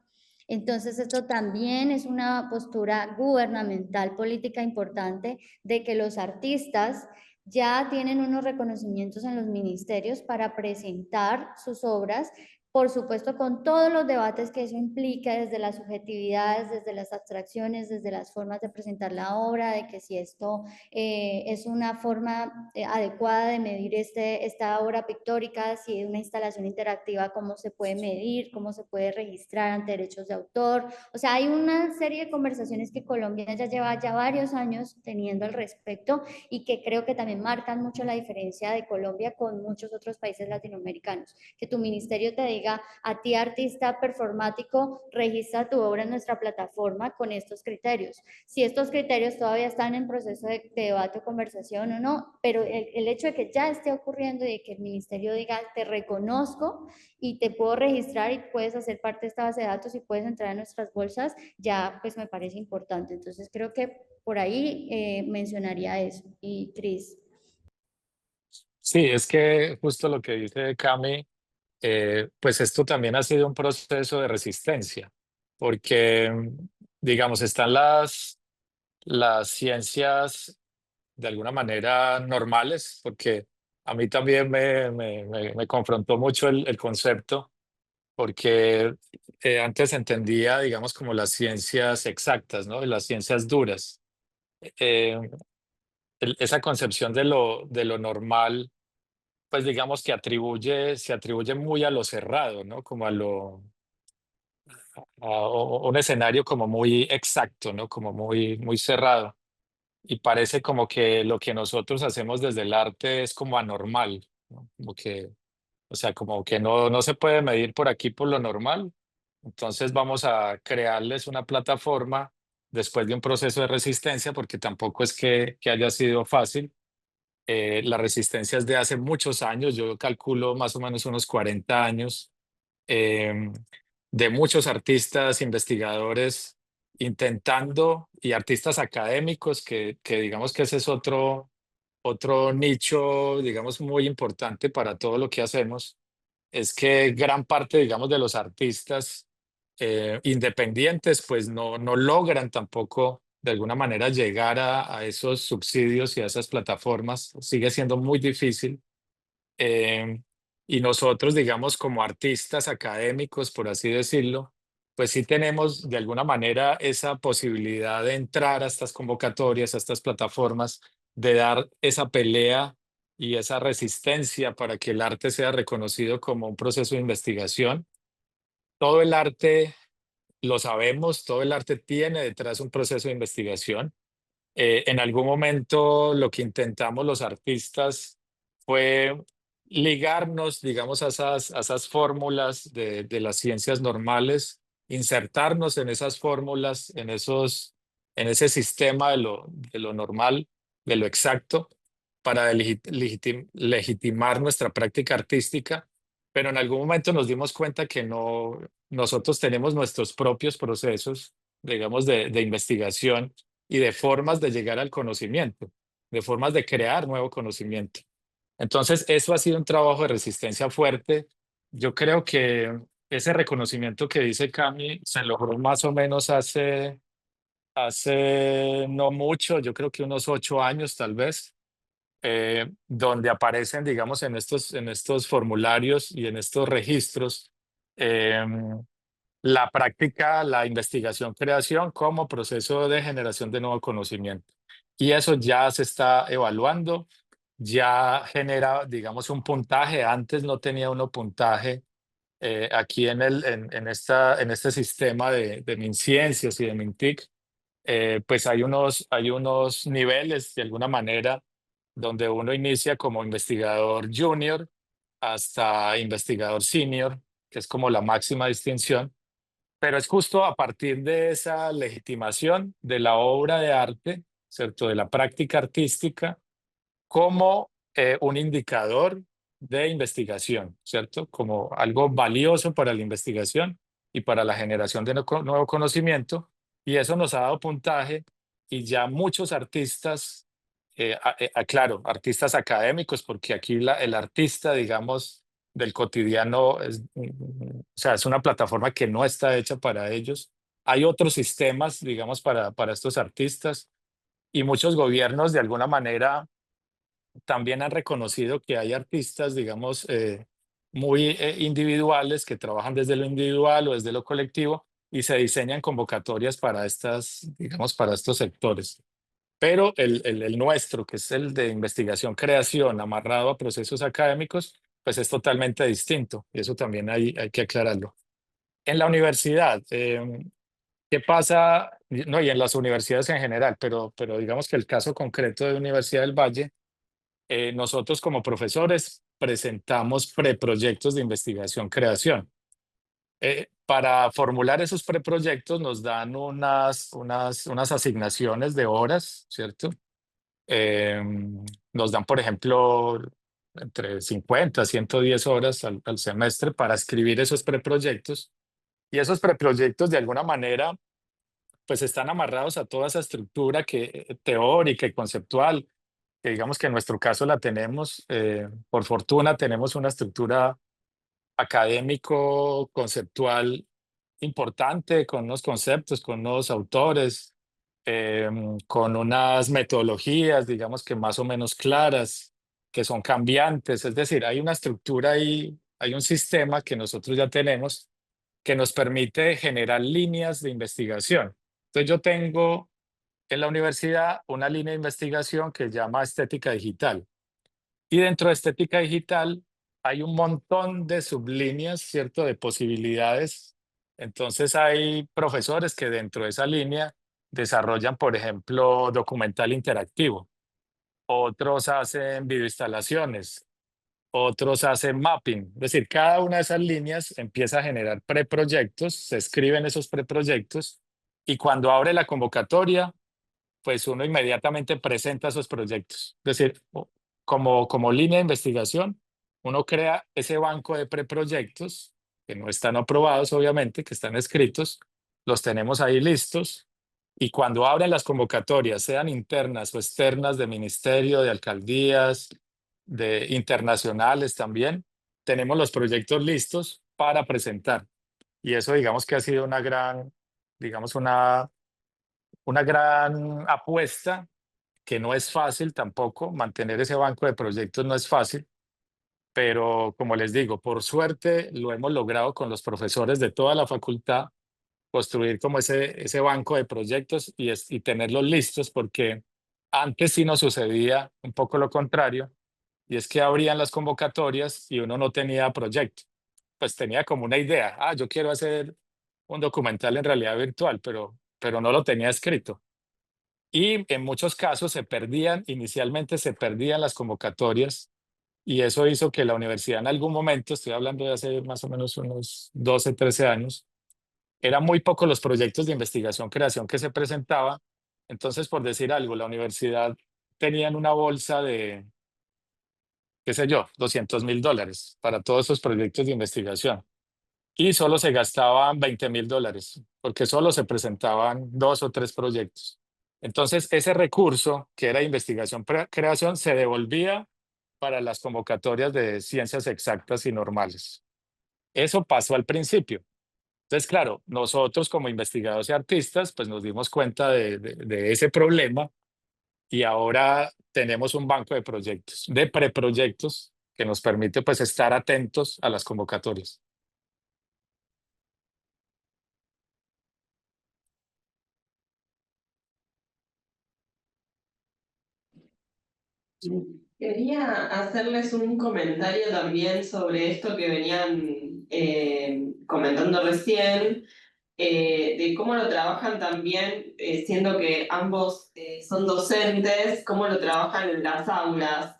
Entonces, esto también es una postura gubernamental, política importante, de que los artistas ya tienen unos reconocimientos en los ministerios para presentar sus obras por supuesto con todos los debates que eso implica, desde las subjetividades, desde las abstracciones, desde las formas de presentar la obra, de que si esto es una forma adecuada de medir esta obra pictórica, si es una instalación interactiva, cómo se puede medir, cómo se puede registrar ante derechos de autor. O sea, hay una serie de conversaciones que Colombia ya lleva varios años teniendo al respecto y que creo que también marcan mucho la diferencia de Colombia con muchos otros países latinoamericanos. Que tu ministerio te diga, a ti artista performático, registra tu obra en nuestra plataforma con estos criterios. Si estos criterios todavía están en proceso de debate o conversación o no, pero el hecho de que ya esté ocurriendo y de que el ministerio diga, te reconozco y te puedo registrar y puedes hacer parte de esta base de datos y puedes entrar en nuestras bolsas, ya pues me parece importante. Entonces creo que por ahí mencionaría eso. Y Cris. Sí, es que justo lo que dice Cami, pues esto también ha sido un proceso de resistencia, porque, digamos, están las ciencias de alguna manera normales, porque a mí también me confrontó mucho el concepto, porque antes entendía, digamos, como las ciencias exactas, ¿no? Y las ciencias duras. Eh, Esa concepción de lo normal, pues digamos que se atribuye muy a lo cerrado, ¿no? Como a un escenario como muy exacto, ¿no? Como muy cerrado. Y parece como que lo que nosotros hacemos desde el arte es como anormal, ¿no? Como que, o sea, como que no se puede medir por aquí por lo normal. Entonces vamos a crearles una plataforma después de un proceso de resistencia, porque tampoco es que haya sido fácil. La resistencia es de hace muchos años, yo calculo más o menos unos 40 años, eh, de muchos artistas, investigadores, intentando, y artistas académicos, que digamos que ese es otro nicho, digamos, muy importante para todo lo que hacemos, es que gran parte, digamos, de los artistas independientes, pues no logran tampoco de alguna manera llegar a esos subsidios y a esas plataformas. Sigue siendo muy difícil. Eh, y nosotros, digamos, como artistas académicos, por así decirlo, pues sí tenemos de alguna manera esa posibilidad de entrar a estas convocatorias, a estas plataformas, de dar esa pelea y esa resistencia para que el arte sea reconocido como un proceso de investigación. Todo el arte, lo sabemos, todo el arte tiene detrás un proceso de investigación. En algún momento lo que intentamos los artistas fue ligarnos, digamos, a esas fórmulas de las ciencias normales, insertarnos en esas fórmulas, en ese sistema de lo normal, de lo exacto, para legitimar nuestra práctica artística, pero en algún momento nos dimos cuenta que no, nosotros tenemos nuestros propios procesos, digamos, de investigación y de formas de llegar al conocimiento, de formas de crear nuevo conocimiento. Entonces, eso ha sido un trabajo de resistencia fuerte. Yo creo que ese reconocimiento que dice Cami se logró más o menos hace no mucho, yo creo que unos 8 años tal vez, donde aparecen, digamos, en estos formularios y en estos registros, eh, la práctica, la investigación, creación como proceso de generación de nuevo conocimiento. Y eso ya se está evaluando, ya genera, digamos, un puntaje. Antes no tenía uno puntaje aquí en este sistema de MinCiencias y de MinTIC. Pues hay unos niveles, de alguna manera, donde uno inicia como investigador junior hasta investigador senior, que es como la máxima distinción, pero es justo a partir de esa legitimación de la obra de arte, ¿cierto? De la práctica artística, como un indicador de investigación, ¿cierto? Como algo valioso para la investigación y para la generación de nuevo conocimiento. Y eso nos ha dado puntaje y ya muchos artistas, claro, artistas académicos, porque aquí el artista, digamos, del cotidiano, o sea, es una plataforma que no está hecha para ellos. Hay otros sistemas, digamos, para estos artistas y muchos gobiernos de alguna manera también han reconocido que hay artistas, digamos, muy individuales que trabajan desde lo individual o desde lo colectivo y se diseñan convocatorias para digamos, para estos sectores. Pero el nuestro, que es el de investigación, creación, amarrado a procesos académicos, pues es totalmente distinto y eso también hay que aclararlo. En la universidad, ¿qué pasa? No, y en las universidades en general, pero digamos que el caso concreto de Universidad del Valle, nosotros como profesores presentamos preproyectos de investigación creación. Para formular esos preproyectos nos dan unas asignaciones de horas, ¿cierto? Nos dan, por ejemplo, entre 50 a 110 horas al semestre para escribir esos preproyectos. Y esos preproyectos, de alguna manera, pues están amarrados a toda esa estructura teórica y conceptual, que digamos que en nuestro caso la tenemos, por fortuna, tenemos una estructura académico, conceptual importante, con unos conceptos, con unos autores, con unas metodologías, digamos que más o menos claras, que son cambiantes. Es decir, hay una estructura y hay un sistema que nosotros ya tenemos que nos permite generar líneas de investigación. Entonces yo tengo en la universidad una línea de investigación que se llama estética digital. Y dentro de estética digital hay un montón de sublíneas, ¿cierto? De posibilidades. Entonces hay profesores que dentro de esa línea desarrollan, por ejemplo, documental interactivo. Otros hacen videoinstalaciones. Otros hacen mapping. Es decir, cada una de esas líneas empieza a generar preproyectos, se escriben esos preproyectos y cuando abre la convocatoria, pues uno inmediatamente presenta esos proyectos. Es decir, como línea de investigación, uno crea ese banco de preproyectos que no están aprobados, obviamente, que están escritos, los tenemos ahí listos y cuando abren las convocatorias, sean internas o externas de ministerio, de alcaldías, de internacionales también, tenemos los proyectos listos para presentar. Y eso digamos que ha sido digamos, una gran apuesta, que no es fácil tampoco, mantener ese banco de proyectos no es fácil, pero como les digo, por suerte lo hemos logrado con los profesores de toda la facultad, construir como ese banco de proyectos y tenerlos listos, porque antes sí nos sucedía un poco lo contrario, y es que abrían las convocatorias y uno no tenía proyecto, pues tenía como una idea, yo quiero hacer un documental en realidad virtual, pero no lo tenía escrito. Y en muchos casos inicialmente se perdían las convocatorias y eso hizo que la universidad en algún momento, estoy hablando de hace más o menos unos 12, 13 años, eran muy pocos los proyectos de investigación, creación que se presentaba. Entonces, por decir algo, la universidad tenía en una bolsa de, qué sé yo, $200,000 para todos esos proyectos de investigación. Y solo se gastaban $20,000 porque solo se presentaban 2 o 3 proyectos. Entonces, ese recurso que era investigación creación se devolvía para las convocatorias de ciencias exactas y normales. Eso pasó al principio. Entonces, claro, nosotros como investigadores y artistas, pues nos dimos cuenta de ese problema y ahora tenemos un banco de proyectos, de preproyectos, que nos permite pues estar atentos a las convocatorias. Quería hacerles un comentario también sobre esto que venían comentando recién, de cómo lo trabajan también, siendo que ambos son docentes, cómo lo trabajan en las aulas,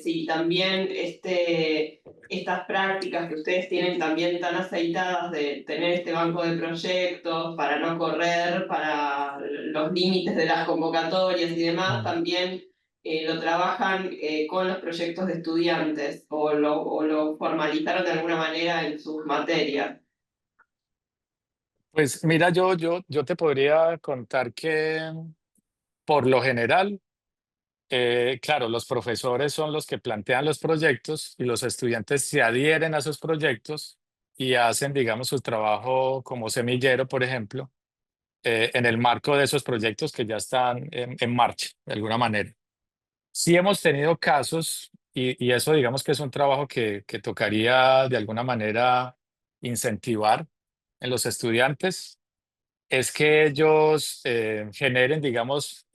si también estas prácticas que ustedes tienen también tan aceitadas de tener este banco de proyectos para no correr, para los límites de las convocatorias y demás, también lo trabajan con los proyectos de estudiantes o lo formalizaron de alguna manera en sus materias. Pues mira, yo te podría contar que por lo general, claro, los profesores son los que plantean los proyectos y los estudiantes se adhieren a esos proyectos y hacen, digamos, su trabajo como semillero, por ejemplo, en el marco de esos proyectos que ya están en marcha, de alguna manera. Sí hemos tenido casos y eso digamos que es un trabajo que tocaría de alguna manera incentivar en los estudiantes, es que ellos generen, digamos,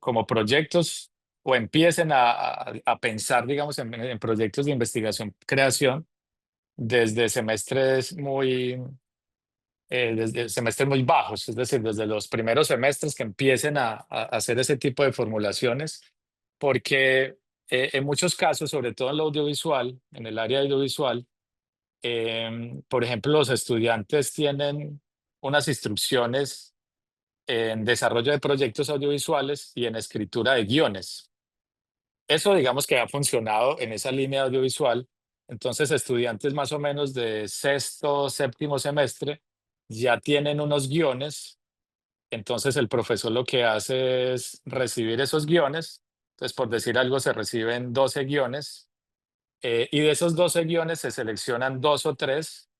como proyectos o empiecen a pensar, digamos, en proyectos de investigación, creación, desde desde semestres muy bajos, es decir, desde los primeros semestres que empiecen a hacer ese tipo de formulaciones, porque en muchos casos, sobre todo en lo audiovisual, en el área audiovisual, por ejemplo, los estudiantes tienen unas instrucciones en desarrollo de proyectos audiovisuales y en escritura de guiones. Eso digamos que ha funcionado en esa línea audiovisual. Entonces, estudiantes más o menos de sexto, séptimo semestre ya tienen unos guiones. Entonces, el profesor lo que hace es recibir esos guiones. Entonces, por decir algo, se reciben 12 guiones y de esos 12 guiones se seleccionan 2 o 3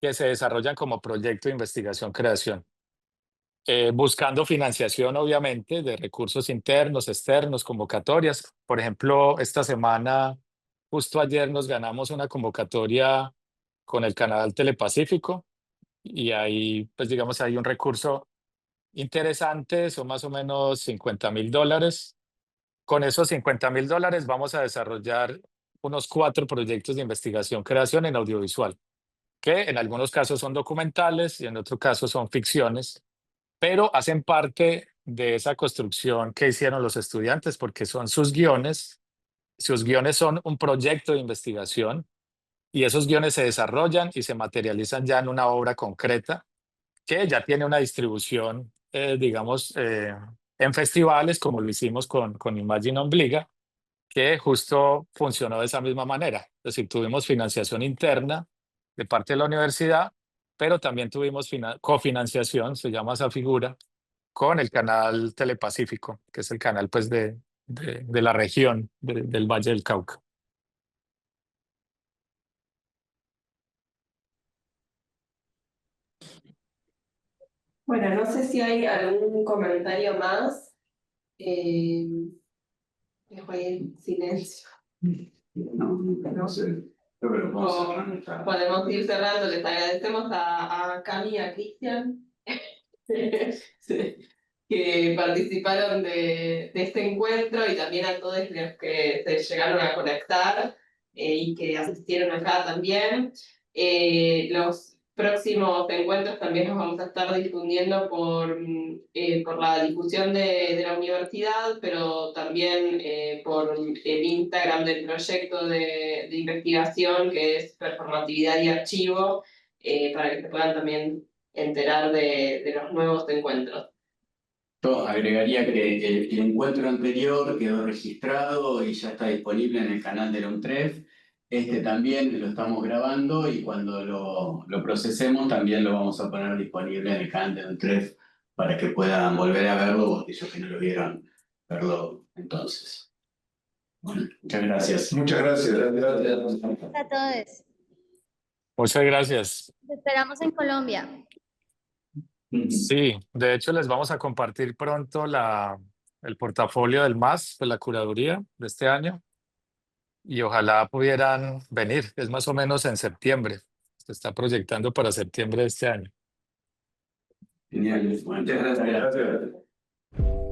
que se desarrollan como proyecto de investigación-creación. Buscando financiación, obviamente, de recursos internos, externos, convocatorias. Por ejemplo, esta semana, justo ayer, nos ganamos una convocatoria con el canal Telepacífico y ahí, pues digamos, hay un recurso interesante, son más o menos $50,000. Con esos $50,000 vamos a desarrollar unos 4 proyectos de investigación-creación en audiovisual, que en algunos casos son documentales y en otros casos son ficciones, pero hacen parte de esa construcción que hicieron los estudiantes porque son sus guiones. Sus guiones son un proyecto de investigación y esos guiones se desarrollan y se materializan ya en una obra concreta que ya tiene una distribución, digamos, en festivales como lo hicimos con Imagine Obliga, que justo funcionó de esa misma manera. Es decir, tuvimos financiación interna de parte de la universidad, pero también tuvimos cofinanciación, se llama esa figura, con el canal Telepacífico, que es el canal pues de la región del Valle del Cauca. Bueno, no sé si hay algún comentario más. Dejo ahí el silencio. No sé. Pero Podemos ir cerrando. Les agradecemos a Cami y a Cristian sí, que participaron de este encuentro y también a todos los que se llegaron a conectar y que asistieron acá también. Los próximos encuentros también los vamos a estar difundiendo por la difusión de la universidad, pero también por el Instagram del proyecto de investigación que es Performatividad y Archivo, para que se puedan también enterar de los nuevos encuentros. Yo agregaría que el encuentro anterior quedó registrado y ya está disponible en el canal de la UNTREF. Este también lo estamos grabando y cuando lo procesemos también lo vamos a poner disponible en el canal de la UNTREF para que puedan volver a verlo o aquellos que no lo vieron, verlo entonces. Bueno, muchas gracias. muchas gracias. Gracias. A todos. Muchas gracias. Te esperamos en Colombia. Sí, de hecho les vamos a compartir pronto el portafolio del MAS, pues la curaduría de este año, y ojalá pudieran venir. Es más o menos en septiembre. Se está proyectando para septiembre de este año. Genial. Muchas gracias. Gracias.